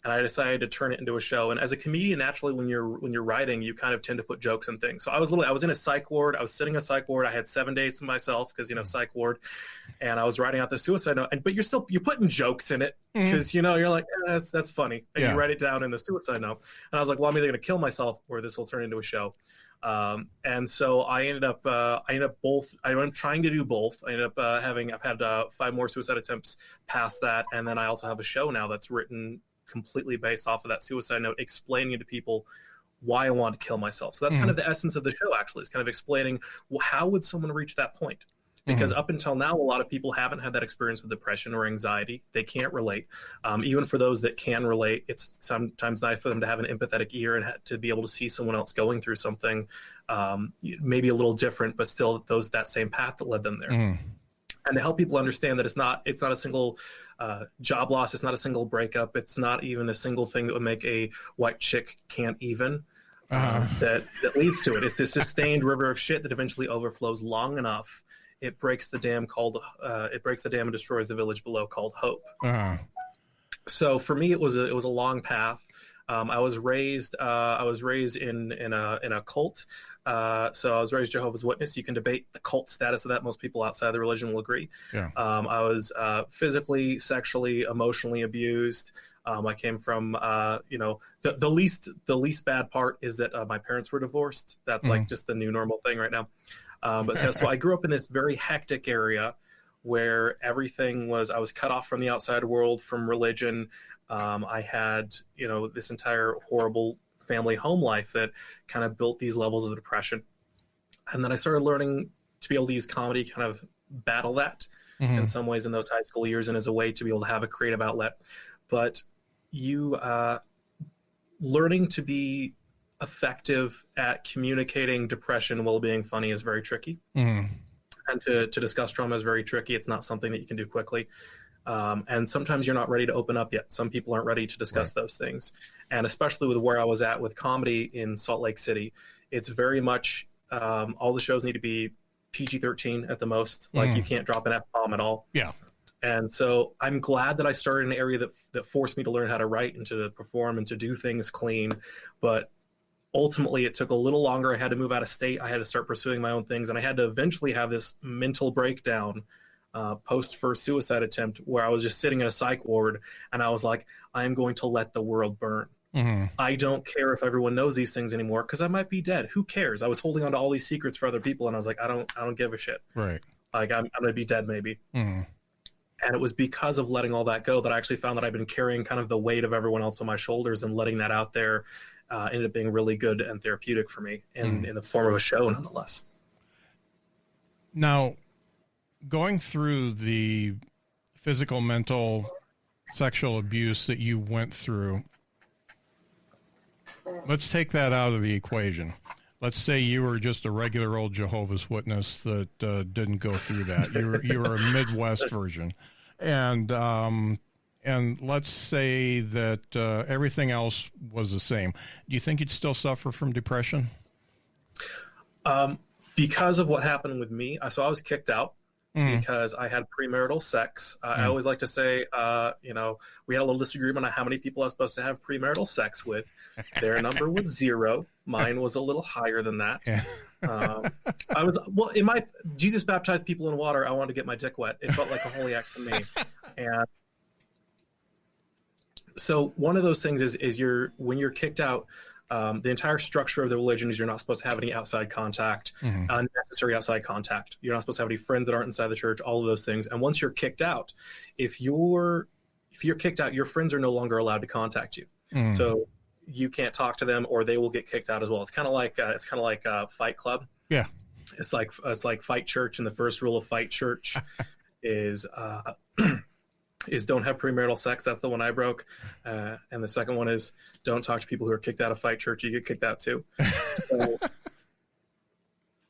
and I decided to turn it into a show. And as a comedian, naturally, when you're writing, you kind of tend to put jokes and things. So I was in a psych ward. I was sitting in a psych ward. I had 7 days to myself because psych ward, and I was writing out the suicide note. But you're putting jokes in it because you're like, that's funny, and you write it down in the suicide note. And I was like, well, I'm either going to kill myself or this will turn into a show. And so I ended up trying to do both. I ended up I've had 5 more suicide attempts past that, and then I also have a show now that's written completely based off of that suicide note, explaining to people why I want to kill myself. So that's kind of the essence of the show, actually. It's kind of explaining, well, how would someone reach that point? Because up until now, a lot of people haven't had that experience with depression or anxiety. They can't relate. Even for those that can relate, it's sometimes nice for them to have an empathetic ear and to be able to see someone else going through something maybe a little different, but still that same path that led them there. And to help people understand that it's not a single job loss, it's not a single breakup, it's not even a single thing that would make a white chick can't even that leads to it. It's this sustained river of shit that eventually overflows long enough. It breaks the dam and destroys the village below, called hope. So for me, it was a long path. I was raised in a cult. So I was raised Jehovah's Witness. You can debate the cult status of that. Most people outside the religion will agree. I was physically, sexually, emotionally abused. I came from, the least bad part is that my parents were divorced. That's like just the new normal thing right now. So I grew up in this very hectic area where everything was, I was cut off from the outside world, from religion. I had, this entire horrible family home life that kind of built these levels of depression. And then I started learning to be able to use comedy, kind of battle that in some ways in those high school years, and as a way to be able to have a creative outlet. But learning to be effective at communicating depression while being funny is very tricky. And to discuss trauma is very tricky. It's not something that you can do quickly. And sometimes you're not ready to open up yet. Some people aren't ready to discuss those things. And especially with where I was at with comedy in Salt Lake City, it's very much all the shows need to be PG-13 at the most. Like you can't drop an F-bomb at all. Yeah. And so I'm glad that I started in an area that forced me to learn how to write and to perform and to do things clean. But ultimately, it took a little longer. I had to move out of state. I had to start pursuing my own things. And I had to eventually have this mental breakdown post first suicide attempt where I was just sitting in a psych ward and I was like, I'm going to let the world burn. I don't care if everyone knows these things anymore because I might be dead. Who cares? I was holding on to all these secrets for other people and I was like, I don't give a shit. Right. Like I'm going to be dead maybe. And it was because of letting all that go that I actually found that I've been carrying kind of the weight of everyone else on my shoulders, and letting that out there ended up being really good and therapeutic for me in the form of a show nonetheless. Now, going through the physical, mental, sexual abuse that you went through, let's take that out of the equation. Let's say you were just a regular old Jehovah's Witness that didn't go through that. You were a Midwest version, and let's say that everything else was the same. Do you think you'd still suffer from depression? Because of what happened with me, so I was kicked out because I had premarital sex. I always like to say, we had a little disagreement on how many people I was supposed to have premarital sex with. Their number was 0. Mine was a little higher than that. Yeah. Jesus baptized people in water. I wanted to get my dick wet. It felt like a holy act to me. And so one of those things is when you're kicked out, the entire structure of the religion is you're not supposed to have any outside contact, unnecessary outside contact. You're not supposed to have any friends that aren't inside the church, all of those things. And once you're kicked out, if you're kicked out, your friends are no longer allowed to contact you. So you can't talk to them, or they will get kicked out as well. It's kind of like Fight Club. Yeah. It's like Fight Church, and the first rule of Fight Church is don't have premarital sex. That's the one I broke. And the second one is don't talk to people who are kicked out of Fight Church. You get kicked out too. So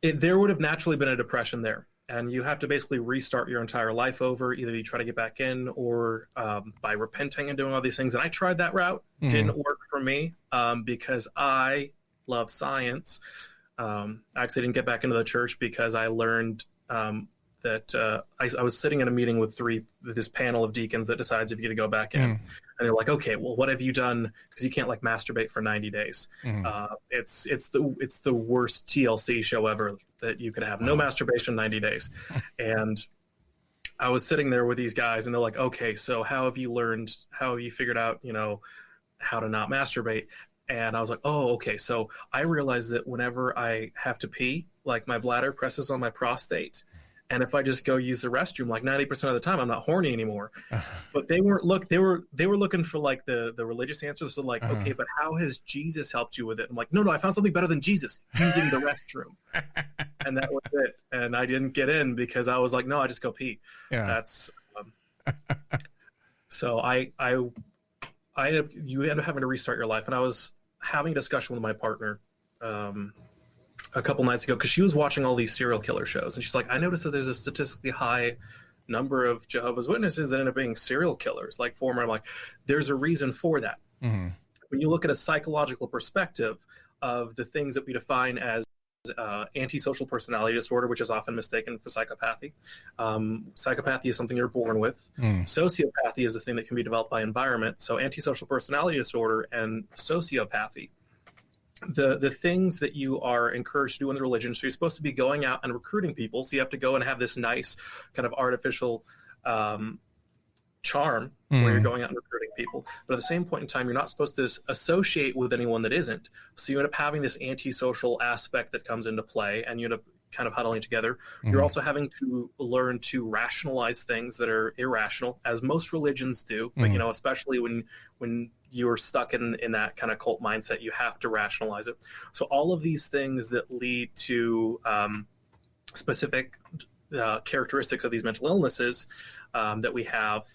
there would have naturally been a depression there. And you have to basically restart your entire life over. Either you try to get back in, or by repenting and doing all these things. And I tried that route. Didn't work for me because I love science. I actually didn't get back into the church because I learned that I was sitting in a meeting with this panel of deacons that decides if you get to go back in. And they're like, okay, well, what have you done? Because you can't masturbate for 90 days. It's the worst TLC show ever that you could have. No masturbation, 90 days. And I was sitting there with these guys and they're like, okay, so how have you figured out, how to not masturbate? And I was like, oh, okay. So I realized that whenever I have to pee, my bladder presses on my prostate. And if I just go use the restroom, 90% of the time, I'm not horny anymore. But they were looking for the religious answer. So okay, but how has Jesus helped you with it? I'm like, no, I found something better than Jesus, using the restroom. And that was it. And I didn't get in because I was like, no, I just go pee. Yeah. That's so you end up having to restart your life. And I was having a discussion with my partner a couple nights ago because she was watching all these serial killer shows, and she's like, I noticed that there's a statistically high number of Jehovah's Witnesses that end up being serial killers, former. I'm like, there's a reason for that. When you look at a psychological perspective of the things that we define as antisocial personality disorder, which is often mistaken for psychopathy. Psychopathy is something you're born with. Sociopathy is a thing that can be developed by environment. So antisocial personality disorder and sociopathy, the things that you are encouraged to do in the religion. So you're supposed to be going out and recruiting people. So you have to go and have this nice kind of artificial charm where you're going out and recruiting people, but at the same point in time, you're not supposed to associate with anyone that isn't. So you end up having this antisocial aspect that comes into play, and you end up kind of huddling together. You're also having to learn to rationalize things that are irrational, as most religions do. But especially when you're stuck in that kind of cult mindset, you have to rationalize it. So all of these things that lead to specific characteristics of these mental illnesses that we have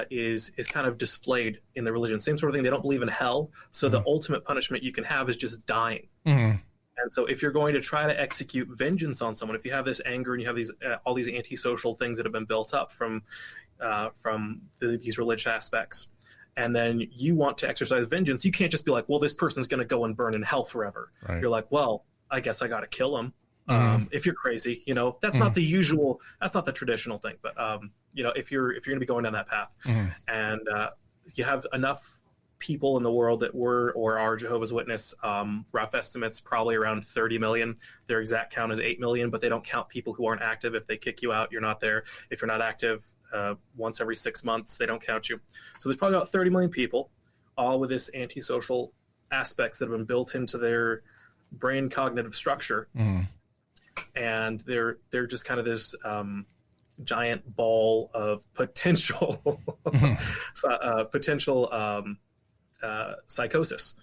is kind of displayed in the religion. Same sort of thing. They don't believe in hell, so the ultimate punishment you can have is just dying. And so if you're going to try to execute vengeance on someone, if you have this anger and you have these all these antisocial things that have been built up from these religious aspects, and then you want to exercise vengeance, you can't just be like, well, this person's going to go and burn in hell forever. Right. You're like, well, I guess I got to kill him. If you're crazy, that's not the usual, that's not the traditional thing. But, if you're going to be going down that path and you have enough people in the world that were or are Jehovah's Witness, rough estimates, probably around 30 million. Their exact count is 8 million, but they don't count people who aren't active. If they kick you out, you're not there. If you're not active once every 6 months, they don't count you. So there's probably about 30 million people, all with this antisocial aspects that have been built into their brain cognitive structure. And they're just kind of this giant ball of potential psychosis.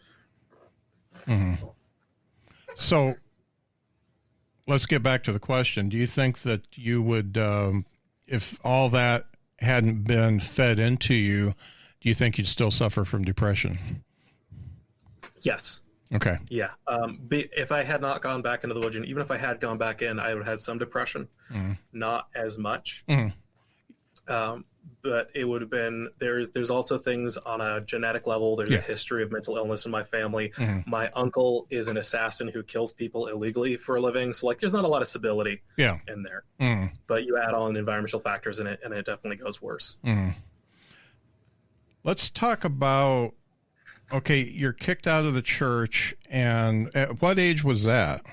So let's get back to the question. Do you think that you would, if all that hadn't been fed into you, do you think you'd still suffer from depression? Yes. Okay. Yeah. If I had not gone back into the religion, even if I had gone back in, I would have had some depression, not as much. But it would have been, there's also things on a genetic level. There's a history of mental illness in my family. My uncle is an assassin who kills people illegally for a living. So there's not a lot of stability in there, but you add on environmental factors in it and it definitely goes worse. Let's talk about, okay, you're kicked out of the church, and at what age was that?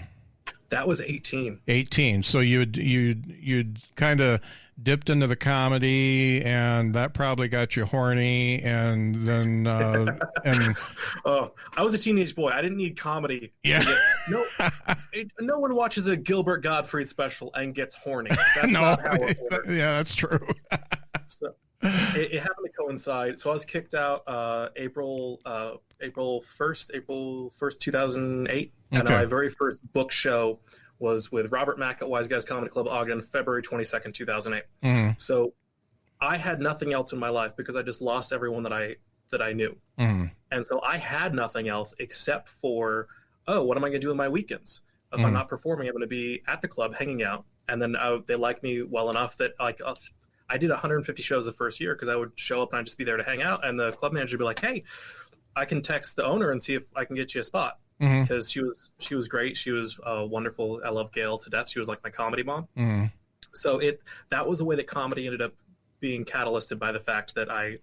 That was 18. 18. So you'd kind of dipped into the comedy, and that probably got you horny, and then oh, I was a teenage boy. I didn't need comedy. No one watches a Gilbert Gottfried special and gets horny. That's not how it works. Yeah, that's true. So, it happened to coincide. So I was kicked out April 1st, 2008. And my very first book show was with Robert Mack at Wise Guys Comedy Club Ogden, February 22nd, 2008. So I had nothing else in my life because I just lost everyone that I knew. And so I had nothing else except for, what am I going to do in my weekends? If I'm not performing, I'm going to be at the club hanging out. And then they liked me well enough that I did 150 shows the first year because I would show up and I'd just be there to hang out. And the club manager would be like, hey, I can text the owner and see if I can get you a spot. Because she was great. She was wonderful. I love Gail to death. She was like my comedy mom. So that was the way that comedy ended up being catalysted by the fact that I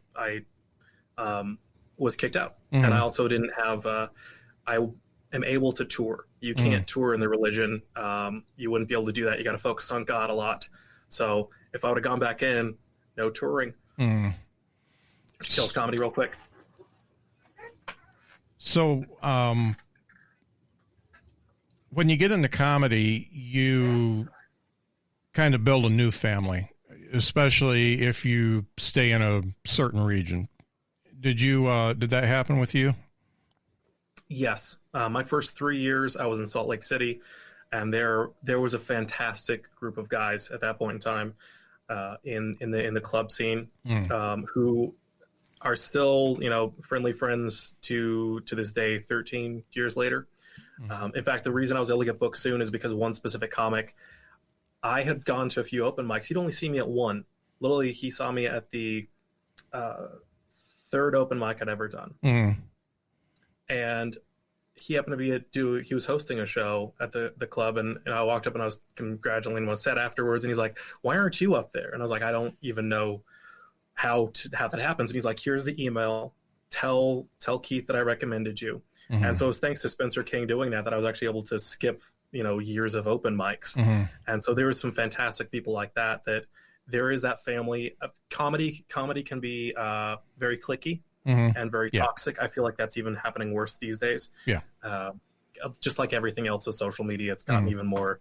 was kicked out. And I also didn't have, I am able to tour. You can't tour in the religion. You wouldn't be able to do that. You got to focus on God a lot. So if I would have gone back in, no touring. Which kills comedy real quick. So, when you get into comedy, you kind of build a new family, especially if you stay in a certain region. Did that happen with you? Yes. My first 3 years, I was in Salt Lake City, and there was a fantastic group of guys at that point in time in the club scene who are still, friendly friends to this day, 13 years later. In fact, the reason I was able to get booked soon is because of one specific comic. I had gone to a few open mics. He'd only seen me at one. Literally, he saw me at the third open mic I'd ever done. And he happened to he was hosting a show at the club, and I walked up and I was congratulating him on set afterwards, and he's like, why aren't you up there? And I was like, I don't even know how that happens. And he's like, here's the email. Tell Keith that I recommended you. And so it was thanks to Spencer King doing that I was actually able to skip, years of open mics. And so there was some fantastic people like that there is that family. Comedy can be very cliquey and very toxic. I feel like that's even happening worse these days. Yeah. Just like everything else with social media, it's gotten even more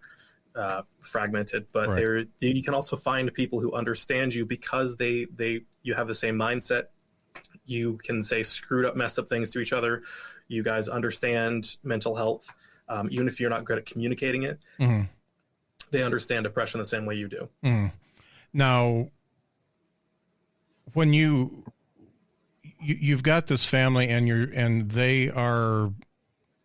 fragmented. But you can also find people who understand you because you have the same mindset. You can say screwed up, messed up things to each other. You guys understand mental health, even if you're not good at communicating it. They understand depression the same way you do. Now, when you've got this family and they are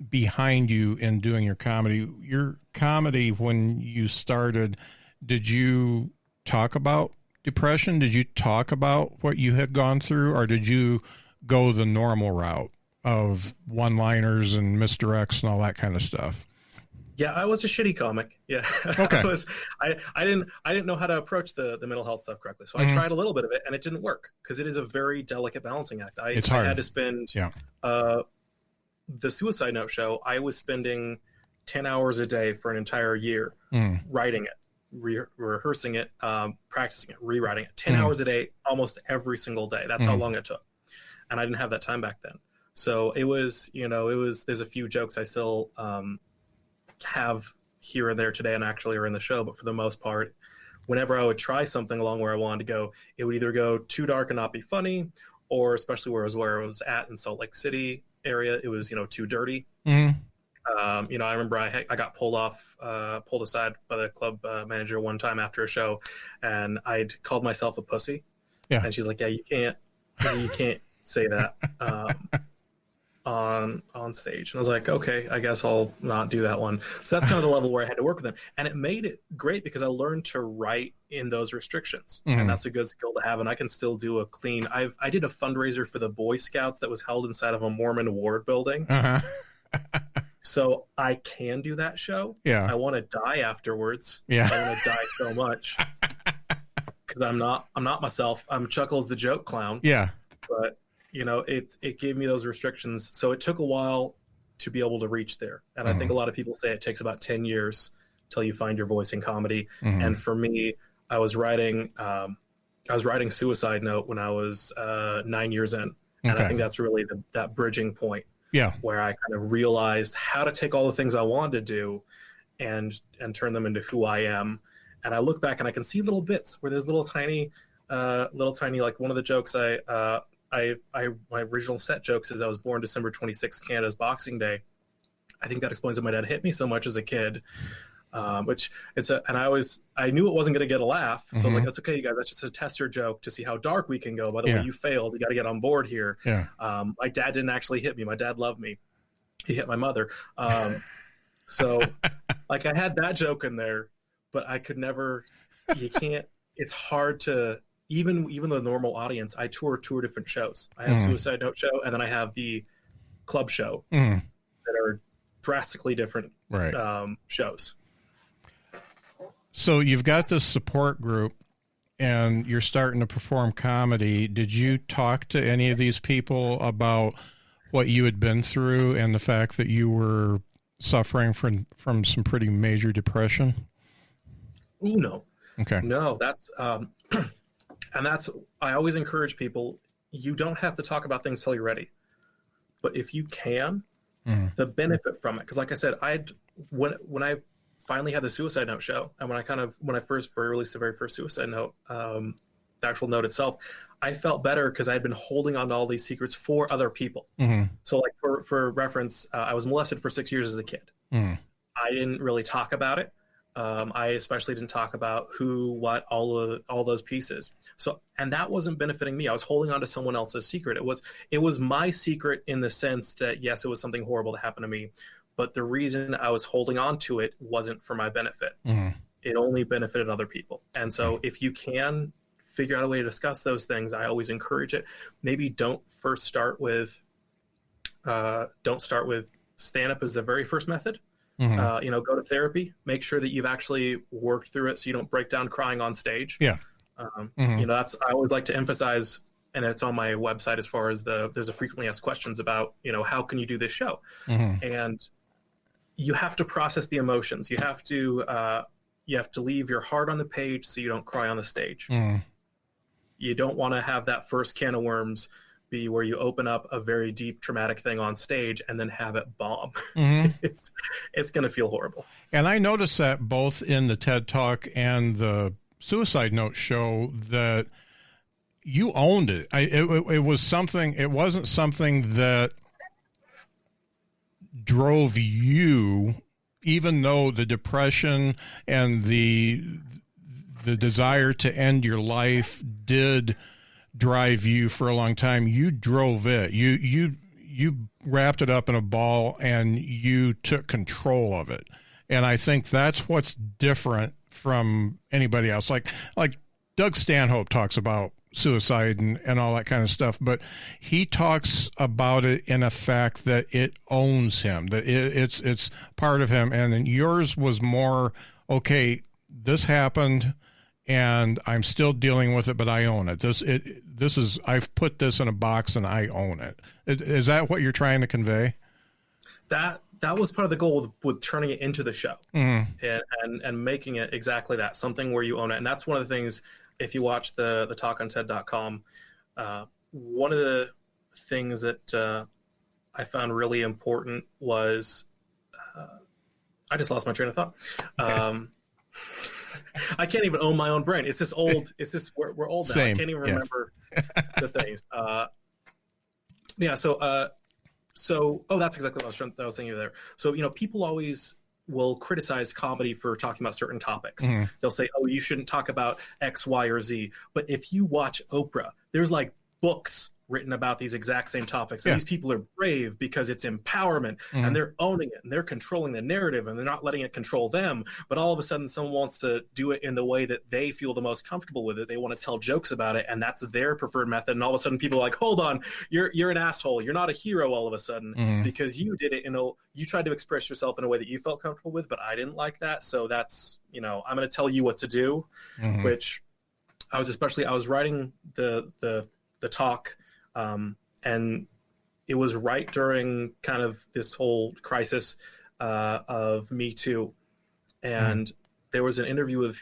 behind you in doing your comedy. Your comedy, when you started, did you talk about depression? Did you talk about what you had gone through, or did you go the normal route of one-liners and Mr. X and all that kind of stuff? Yeah, I was a shitty comic. Yeah. Okay. I didn't know how to approach the mental health stuff correctly. So I tried a little bit of it and it didn't work because it is a very delicate balancing act. It's hard. I had to spend the Suicide Note show. I was spending 10 hours a day for an entire year writing it, rehearsing it, practicing it, rewriting it, 10 hours a day, almost every single day. That's how long it took. And I didn't have that time back then. So it was, there's a few jokes I still have here and there today and actually are in the show. But for the most part, whenever I would try something along where I wanted to go, it would either go too dark and not be funny, or especially where I was at in Salt Lake City area, it was, too dirty. I remember I got pulled aside by the club manager one time after a show, and I'd called myself a pussy. Yeah. And she's like, yeah, you can't say that on stage. And I was like, okay, I guess I'll not do that one. So that's kind of the level where I had to work with them. And it made it great because I learned to write in those restrictions. And that's a good skill to have. And I can still do a clean, I did a fundraiser for the Boy Scouts that was held inside of a Mormon ward building. So I can do that show. Yeah. I want to die afterwards. Yeah. I want to die so much because I'm not myself. I'm Chuckles the joke clown. Yeah. But it gave me those restrictions. So it took a while to be able to reach there. And I think a lot of people say it takes about 10 years till you find your voice in comedy. And for me, I was writing Suicide Note when I was 9 years in. And I think that's really that bridging point. Yeah. Where I kind of realized how to take all the things I wanted to do and turn them into who I am. And I look back and I can see little bits where there's little tiny, like one of the jokes my original set jokes is I was born December 26th, Canada's Boxing Day. I think that explains why my dad hit me so much as a kid. I knew it wasn't going to get a laugh. So I was like, that's okay, you guys, that's just a tester joke to see how dark we can go. By the way, you failed. You got to get on board here. Yeah. My dad didn't actually hit me. My dad loved me. He hit my mother. So like I had that joke in there, but I could never, it's hard to, even the normal audience, I tour different shows. I have Suicide Note show, and then I have the club show that are drastically different shows. So you've got this support group, and you're starting to perform comedy. Did you talk to any of these people about what you had been through and the fact that you were suffering from some pretty major depression? Ooh, no. Okay. No, that's and that's, I always encourage people, you don't have to talk about things till you're ready. But if you can, the benefit from it, because like I said, when I finally had the Suicide Note show, and when I first released the very first Suicide Note, the actual note itself, I felt better because I had been holding on to all these secrets for other people. So like for reference, I was molested for 6 years as a kid. I didn't really talk about it. I especially didn't talk about who, what, all those pieces. So, and that wasn't benefiting me. I was holding on to someone else's secret. It was my secret in the sense that, yes, it was something horrible to happen to me, but the reason I was holding on to it wasn't for my benefit. It only benefited other people. And so if you can figure out a way to discuss those things, I always encourage it. Maybe don't start with stand-up as the very first method. Go to therapy, make sure that you've actually worked through it so you don't break down crying on stage. Yeah. I always like to emphasize, and it's on my website as far as there's a frequently asked questions about, how can you do this show? And you have to process the emotions. You have to you have to leave your heart on the page so you don't cry on the stage. Mm. You don't want to have that first can of worms be where you open up a very deep traumatic thing on stage and then have it bomb. Mm-hmm. It's going to feel horrible. And I noticed that both in the TED Talk and the Suicide Note show that you owned it. It was something, it wasn't something that drove you, even though the depression and the desire to end your life did drive you for a long time. You drove it. You wrapped it up in a ball and you took control of it. And I think that's what's different from anybody else. Like Doug Stanhope talks about suicide and all that kind of stuff, but he talks about it in a fact that it owns him, that it's part of him. And yours was more, okay, this happened and I'm still dealing with it, but I own it. This is I've put this in a box and I own it. Is that what you're trying to convey? That was part of the goal with turning it into the show, and making it exactly that, something where you own it. And that's one of the things, if you watch the talk on TED.com, one of the things that I found really important was, I just lost my train of thought. I can't even own my own brain. It's just old. It's just we're old now. Same. I can't even remember the things. That's exactly what I was thinking of there. So, people always will criticize comedy for talking about certain topics. Mm-hmm. They'll say, oh, you shouldn't talk about X, Y, or Z. But if you watch Oprah, there's like books written about these exact same topics. And these people are brave because it's empowerment, and they're owning it and they're controlling the narrative and they're not letting it control them. But all of a sudden someone wants to do it in the way that they feel the most comfortable with it. They want to tell jokes about it, and that's their preferred method. And all of a sudden people are like, hold on, you're an asshole. You're not a hero all of a sudden because you did it you tried to express yourself in a way that you felt comfortable with, but I didn't like that. So that's, I'm going to tell you what to do, which I was writing the talk, and it was right during kind of this whole crisis of Me Too. And there was an interview with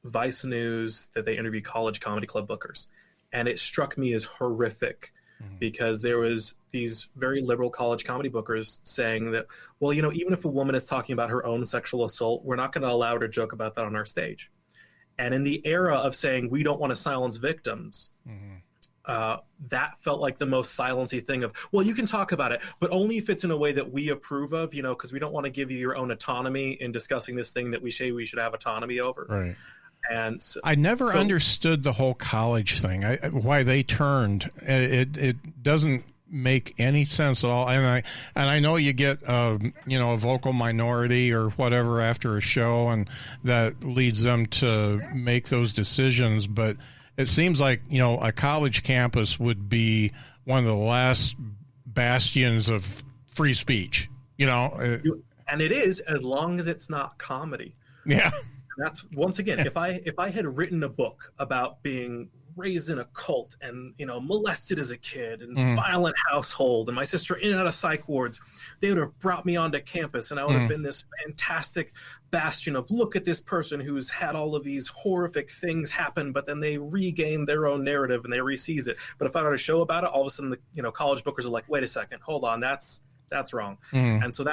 Vice News that they interviewed college comedy club bookers. And it struck me as horrific because there was these very liberal college comedy bookers saying that, well, even if a woman is talking about her own sexual assault, we're not going to allow her to joke about that on our stage. And in the era of saying we don't want to silence victims, that felt like the most silency thing of, well, you can talk about it, but only if it's in a way that we approve of, because we don't want to give you your own autonomy in discussing this thing that we say we should have autonomy over. Right. And I never understood the whole college thing, why they turned. It doesn't make any sense at all. And I know you get a vocal minority or whatever after a show, and that leads them to make those decisions, but it seems like, a college campus would be one of the last bastions of free speech, And it is, as long as it's not comedy. Yeah. That's, once again, if I had written a book about being raised in a cult and, molested as a kid and violent household and my sister in and out of psych wards, they would have brought me onto campus and I would have been this fantastic bastion of, look at this person who's had all of these horrific things happen, but then they regain their own narrative and they re-seize it. But if I wrote a show about it, all of a sudden the college bookers are like, wait a second, hold on, that's wrong. And so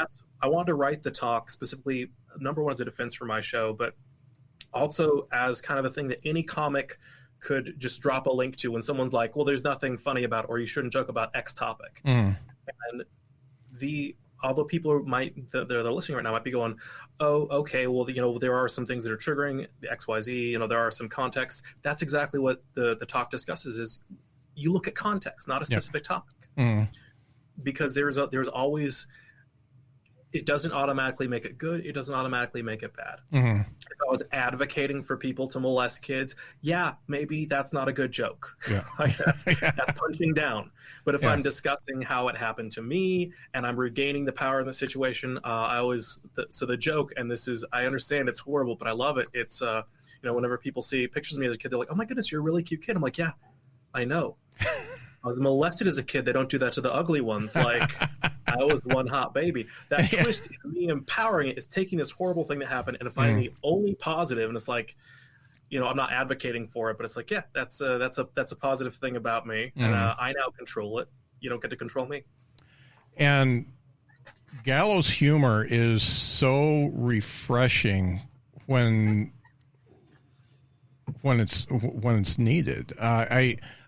I wanted to write the talk specifically, number one, as a defense for my show, but also as kind of a thing that any comic could just drop a link to when someone's like, well, there's nothing funny about it, or you shouldn't joke about X topic. And although people they're listening right now might be going, oh, okay, well, there are some things that are triggering the XYZ, there are some contexts. That's exactly what the talk discusses is. You look at context, not a specific topic, because there's always, it doesn't automatically make it good. It doesn't automatically make it bad. If I was advocating for people to molest kids, maybe that's not a good joke. Yeah. That's punching down. But if I'm discussing how it happened to me and I'm regaining the power in the situation, the joke, and this is, I understand it's horrible, but I love it. It's, whenever people see pictures of me as a kid, they're like, oh my goodness, you're a really cute kid. I'm like, yeah, I know. I was molested as a kid. They don't do that to the ugly ones. Like, I was one hot baby. That twist is me empowering it. It's taking this horrible thing that happened and finding the only positive. And it's like, I'm not advocating for it, but it's like, yeah, that's a positive thing about me. And I now control it. You don't get to control me. And gallows humor is so refreshing when it's needed.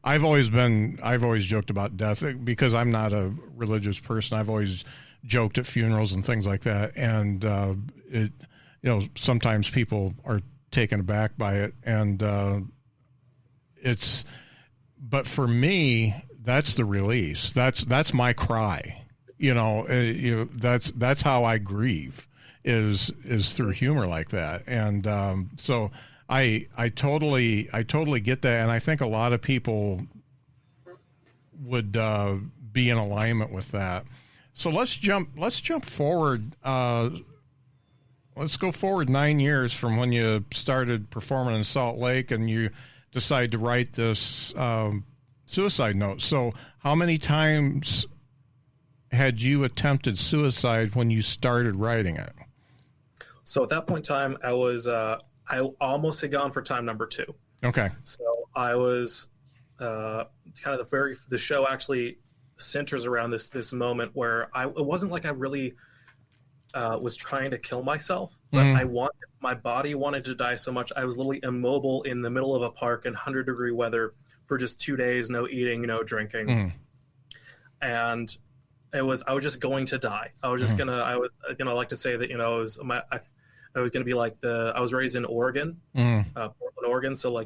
I've always joked about death because I'm not a religious person. I've always joked at funerals and things like that. And, sometimes people are taken aback by it. And, but for me, that's the release. That's my cry. That's how I grieve is through humor like that. And, so I totally get that, and I think a lot of people would be in alignment with that. So let's jump forward. Let's go forward 9 years from when you started performing in Salt Lake, and you decide to write this suicide note. So how many times had you attempted suicide when you started writing it? So at that point in time, I almost had gone for time number 2. Okay. So I was kind of the show actually centers around this moment where it wasn't like I really was trying to kill myself, but my body wanted to die so much. I was literally immobile in the middle of a park in 100-degree weather for just 2 days, no eating, no drinking. And I was just going to die. I was just I like to say that, I was going to be like I was raised in Oregon, Portland, Oregon. So I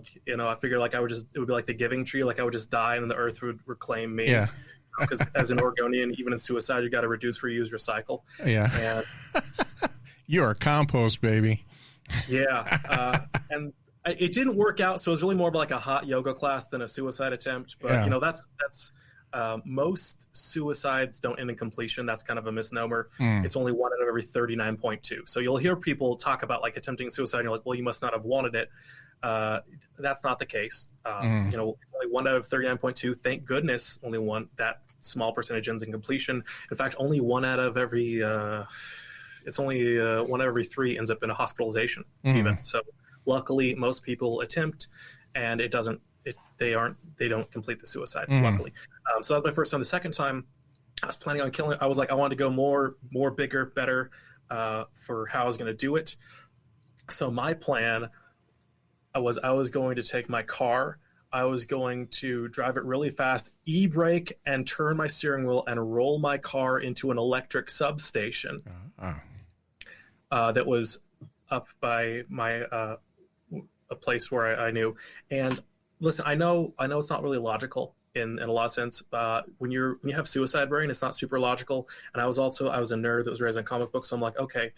figured it would be like the Giving Tree. Like I would just die and the earth would reclaim me. Yeah. Because as an Oregonian, even in suicide, you got to reduce, reuse, recycle. Yeah. And you are compost, baby. Yeah. And it didn't work out. So it was really more of like a hot yoga class than a suicide attempt. But that's most suicides don't end in completion. That's kind of a misnomer. It's only 1 out of every 39.2. So you'll hear people talk about like attempting suicide and you're like, well, you must not have wanted it. That's not the case. It's only 1 out of 39.2. Thank goodness only that small percentage ends in completion. In fact, only 1 out of every 1 out of every 3 ends up in a hospitalization even. So luckily most people attempt and they don't complete the suicide, luckily. So that was my first time. The second time, I was planning on killing. I was like, I wanted to go more, bigger, better for how I was going to do it. So my plan I was going to take my car. I was going to drive it really fast, e-brake, and turn my steering wheel and roll my car into an electric substation that was up by a place where I knew. And listen, I know it's not really logical in a lot of sense. When you have suicide brain, it's not super logical. And I was a nerd that was raised on comic books. So I'm like, okay,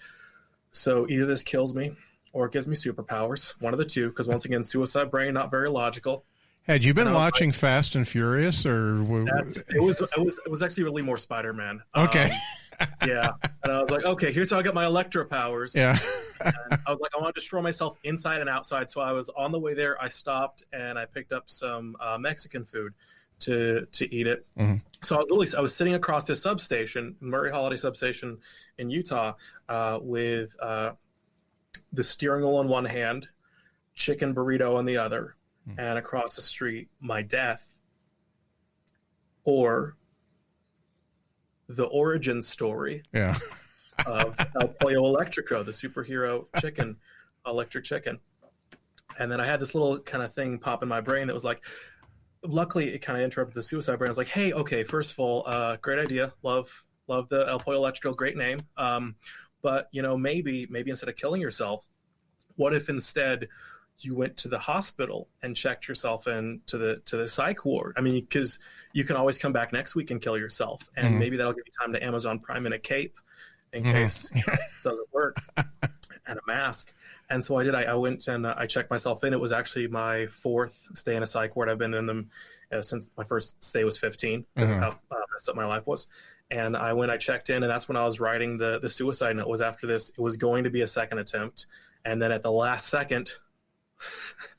so either this kills me or it gives me superpowers, one of the two. Because once again, suicide brain, not very logical. Had you been watching Fast and Furious, or it was actually really more Spider-Man. Okay. Yeah, and I was like, okay, here's how I got my Electro powers. Yeah. And I was like, I want to destroy myself inside and outside. So I was on the way there. I stopped and I picked up some Mexican food to eat it. So I was sitting across this substation, Murray Holiday substation in Utah, with the steering wheel in one hand, chicken burrito on the other, and across the street, my death, or the origin story of El Pollo Electrico, the superhero chicken, electric chicken. And then I had this little kind of thing pop in my brain that was like, luckily it kind of interrupted the suicide brain. I was like, hey, okay, first of all, great idea. Love the El Pollo Electrico, great name. But maybe instead of killing yourself, what if instead you went to the hospital and checked yourself into the psych ward? I mean, because you can always come back next week and kill yourself, and maybe that'll give you time to Amazon Prime in a cape in case it doesn't work, and a mask. And so I did. I went and I checked myself in. It was actually my 4th stay in a psych ward. I've been in them since my first stay was 15 because of how messed up my life was. And I checked in, and that's when I was writing the suicide note. Was after this. It was going to be a second attempt, and then at the last second,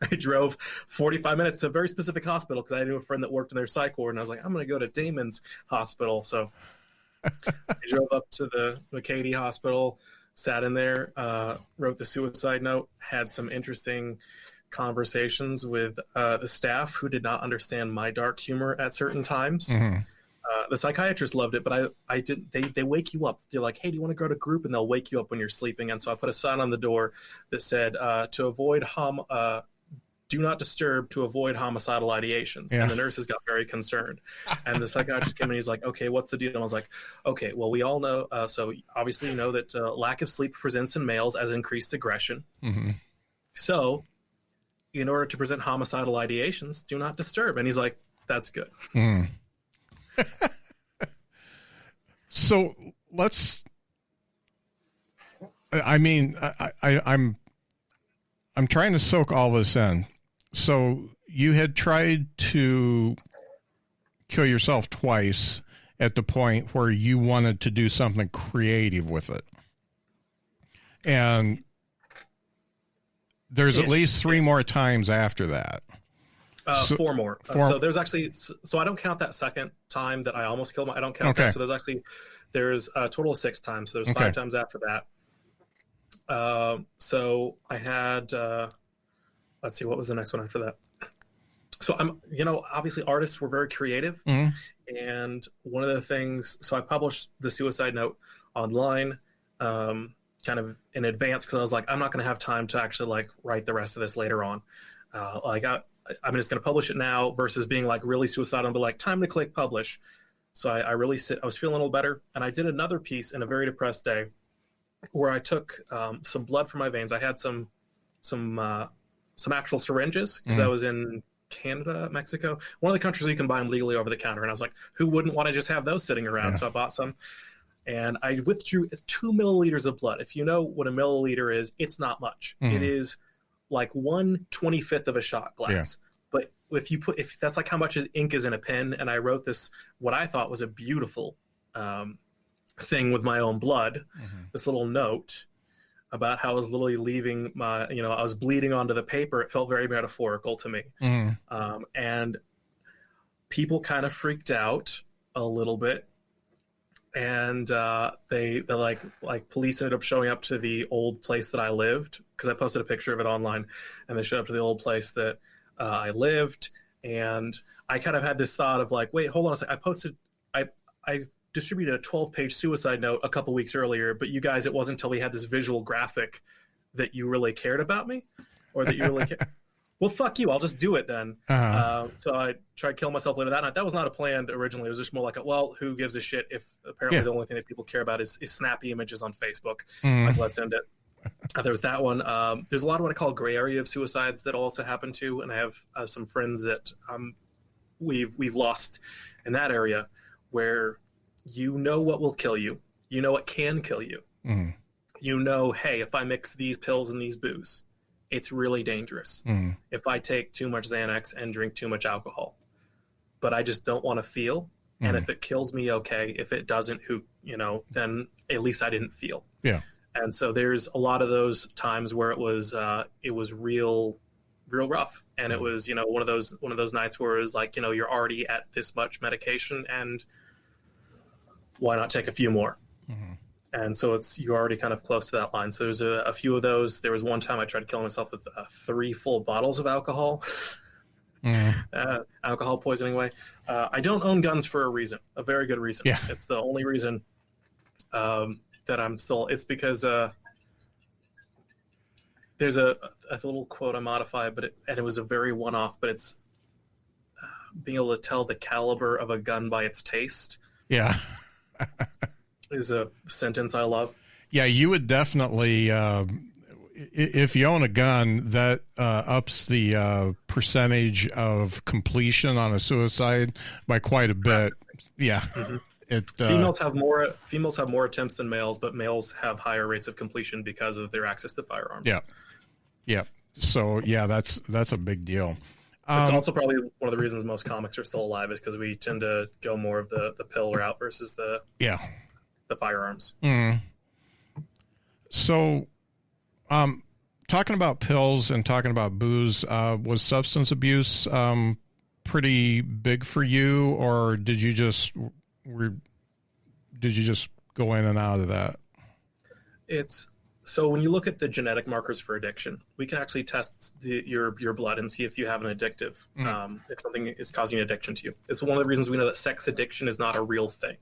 I drove 45 minutes to a very specific hospital because I knew a friend that worked in their psych ward, and I was like, I'm going to go to Damon's hospital. So I drove up to the McCady Hospital, sat in there, wrote the suicide note, had some interesting conversations with the staff who did not understand my dark humor at certain times. Mm-hmm. The psychiatrist loved it, but I didn't. They wake you up. They're like, hey, do you want to go to group? And they'll wake you up when you're sleeping. And so I put a sign on the door that said, to avoid do not disturb to avoid homicidal ideations. Yeah. And the nurses got very concerned. And the psychiatrist came in and he's like, okay, what's the deal? And I was like, okay, well, we all know. So obviously you know that lack of sleep presents in males as increased aggression. Mm-hmm. So in order to present homicidal ideations, do not disturb. And he's like, that's good. Mm. So I'm trying to soak all this in. So you had tried to kill yourself twice at the point where you wanted to do something creative with it. And there's at least 3 more times after that. 4 more. So there's actually, so I don't count that second time that I almost killed I don't count that. So there's a total of 6 times. So there's 5 times after that. So I had, let's see, what was the next one after that? So obviously artists were very creative. Mm-hmm. And one of the things, so I published the suicide note online, kind of in advance, because I was like, I'm not going to have time to actually like write the rest of this later on. I'm just going to publish it now versus being like really suicidal and be like, time to click publish. So I was feeling a little better. And I did another piece in a very depressed day where I took some blood from my veins. I had some actual syringes because I was in Canada, Mexico, one of the countries where you can buy them legally over the counter. And I was like, who wouldn't want to just have those sitting around? Yeah. So I bought some. And I withdrew 2 milliliters of blood. If you know what a milliliter is, it's not much. Mm. It is like 1/25 of a shot glass. Yeah. But if that's like how much ink is in a pen, and I wrote this, what I thought was a beautiful thing with my own blood, this little note about how I was literally leaving I was bleeding onto the paper. It felt very metaphorical to me. Mm. And people kind of freaked out a little bit. And they like police ended up showing up to the old place that I lived, because I posted a picture of it online, and they showed up to the old place that I lived. And I kind of had this thought of like, wait, hold on a second. I distributed a 12-page suicide note a couple weeks earlier, but you guys, it wasn't until we had this visual graphic that you really cared about me, or that you really cared. Well, fuck you. I'll just do it then. Uh-huh. So I tried killing myself later that night. That was not a plan originally. It was just more like, who gives a shit if apparently the only thing that people care about is snappy images on Facebook. Like, let's end it. There's that one. There's a lot of what I call gray area of suicides that also happen too. And I have some friends that we've lost in that area, where what will kill you. What can kill you. Hey, if I mix these pills and these booze, it's really dangerous. If I take too much Xanax and drink too much alcohol, but I just don't want to feel. And if it kills me, okay. If it doesn't, then at least I didn't feel. Yeah. And so there's a lot of those times where it was real rough. And it was, one of those nights where it was like, you're already at this much medication, and why not take a few more? And so you're already kind of close to that line. So there's a few of those. There was one time I tried to kill myself with 3 full bottles of alcohol, alcohol poisoning way. I don't own guns for a reason, a very good reason. Yeah. It's the only reason that I'm still, it's because there's a little quote I modified, and it was a very one-off, but it's being able to tell the caliber of a gun by its taste. Yeah. Is a sentence I love. Yeah, you would definitely, if you own a gun, that ups the percentage of completion on a suicide by quite a bit. Yeah. Females have more attempts than males, but males have higher rates of completion because of their access to firearms. Yeah. Yeah. So yeah, that's a big deal. It's also probably one of the reasons most comics are still alive, is because we tend to go more of the pill route versus the firearms. Mm. So, talking about pills and talking about booze, was substance abuse pretty big for you, or did you just did you just go in and out of that? So when you look at the genetic markers for addiction, we can actually test your blood and see if you have an addictive, if something is causing addiction to you. It's one of the reasons we know that sex addiction is not a real thing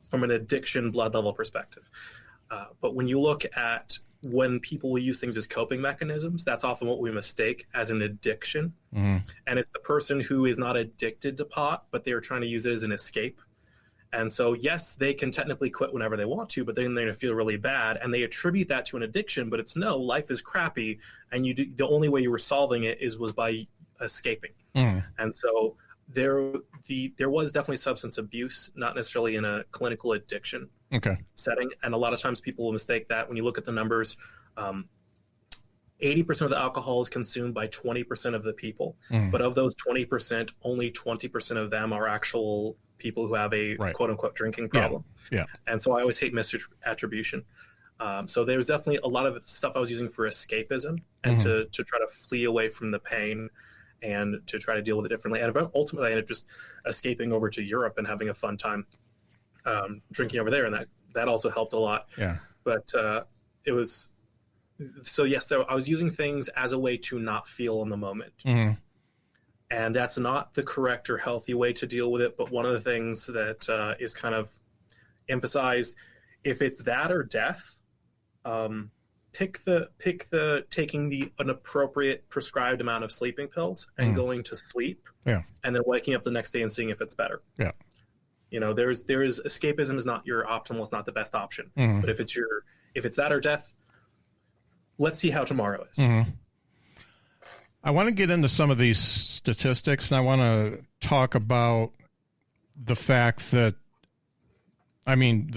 from an addiction blood level perspective. But when you look at when people use things as coping mechanisms, that's often what we mistake as an addiction. And it's the person who is not addicted to pot, but they're trying to use it as an escape. And so, yes, they can technically quit whenever they want to, but then they're going to feel really bad. And they attribute that to an addiction, but it's no, life is crappy. And the only way you were solving it was by escaping. And so there was definitely substance abuse, not necessarily in a clinical addiction setting. And a lot of times people will mistake that. When you look at the numbers, 80% of the alcohol is consumed by 20% of the people. But of those 20%, only 20% of them are actual people who have a quote unquote drinking problem. And so I always hate misattribution. So there's definitely a lot of stuff I was using for escapism and to try to flee away from the pain and to try to deal with it differently. And ultimately I ended up just escaping over to Europe and having a fun time drinking over there. And that also helped a lot. But it was, so yes, I was using things as a way to not feel in the moment. And that's not the correct or healthy way to deal with it. But one of the things that is kind of emphasized, if it's that or death, pick taking an appropriate prescribed amount of sleeping pills and going to sleep, and then waking up the next day and seeing if it's better. You know, there is escapism is not your optimal, it's not the best option. But if it's that or death, let's see how tomorrow is. I want to get into some of these statistics, and I want to talk about the fact that, I mean,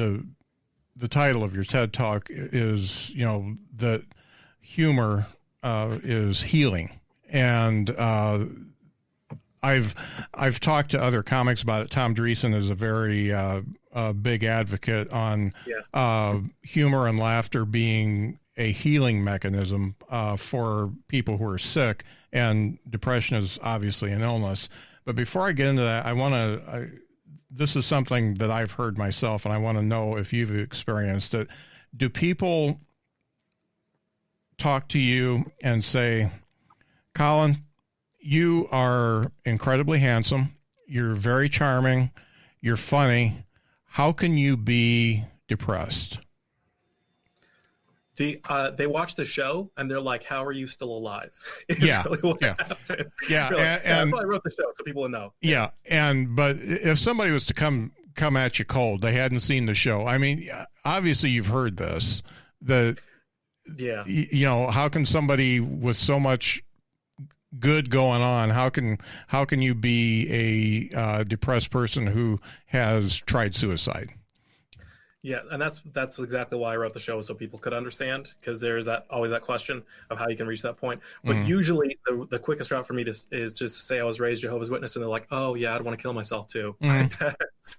the title of your TED Talk is, you know, that humor is healing. And I've talked to other comics about it. Tom Dreesen is a very big advocate on humor and laughter being a healing mechanism for people who are sick, and depression is obviously an illness. But before I get into that, this is something that I've heard myself, and I want to know if you've experienced it. Do people talk to you and say, Collin, you are incredibly handsome, you're very charming, you're funny, how can you be depressed? They watch the show and they're like, "How are you still alive?" Really and I probably wrote the show so people would know. But if somebody was to come at you cold, they hadn't seen the show. I mean, obviously you've heard this. You know, how can somebody with so much good going on, how can you be a depressed person who has tried suicide? Yeah, and that's exactly why I wrote the show, so people could understand, because there is always that question of how you can reach that point. But usually the quickest route for me is just to say I was raised Jehovah's Witness, and they're like, "Oh yeah, I'd want to kill myself too." That's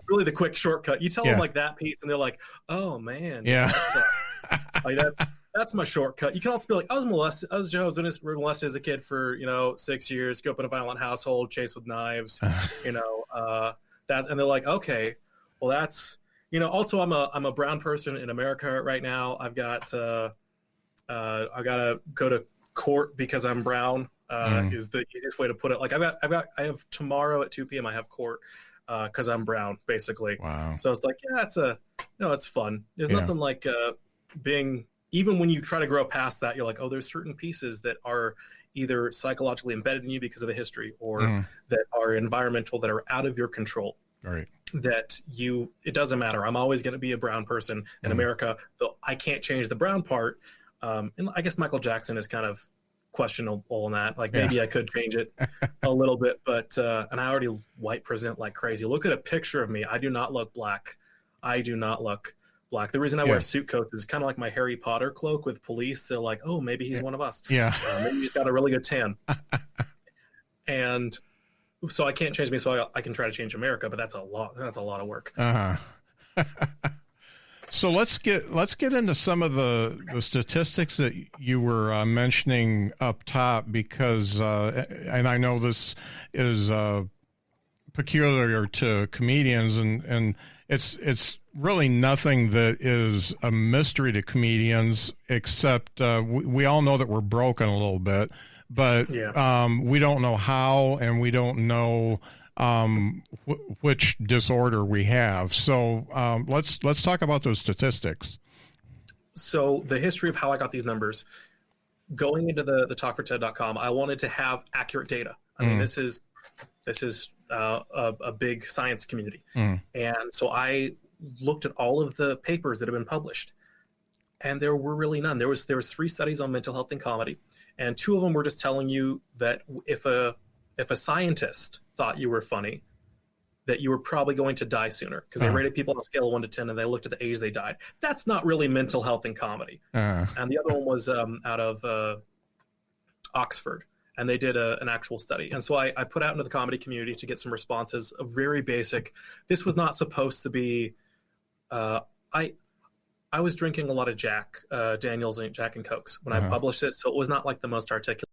really the quick shortcut. You tell them like that piece, and they're like, "Oh man, like that's my shortcut." You can also be like, I was Jehovah's Witness, molested as a kid for 6 years, grew up in a violent household, chased with knives, and they're like, okay, well that's. Also, I'm a brown person in America right now. I've got I gotta go to court because I'm brown. Is the easiest way to put it. Like I have tomorrow at 2 p.m. I have court because I'm brown, basically. Wow. So it's like, it's fun. There's nothing like being, even when you try to grow past that, you're like, oh, there's certain pieces that are either psychologically embedded in you because of the history, or that are environmental, that are out of your control. Right. That it doesn't matter. I'm always going to be a brown person in America, though I can't change the brown part. And I guess Michael Jackson is kind of questionable in that. Like maybe I could change it a little bit, but and I already white present like crazy. Look at a picture of me. I do not look black. The reason I wear suit coats is kind of like my Harry Potter cloak with police. They're like, oh, maybe he's one of us. Maybe he's got a really good tan. And so I can't change me, so I can try to change America, but that's a lot of work. So let's get into some of the statistics that you were mentioning up top, because and I know this is peculiar to comedians, and it's really nothing that is a mystery to comedians, except we all know that we're broken a little bit, but we don't know how, and we don't know which disorder we have. So let's talk about those statistics. So the history of how I got these numbers, going into the talkforted.com, I wanted to have accurate data. I mean, this is a big science community. And so I looked at all of the papers that have been published, and there were really none. There was 3 studies on mental health and comedy, and 2 of them were just telling you that if a scientist thought you were funny, that you were probably going to die sooner, because they rated people on a scale of 1 to 10, and they looked at the age they died. That's not really mental health and comedy. And the other one was out of Oxford, and they did an actual study. And so I put out into the comedy community to get some responses, a very basic. This was not supposed to be, I was drinking a lot of Jack Daniels and Jack and Cokes when I published it, so it was not like the most articulate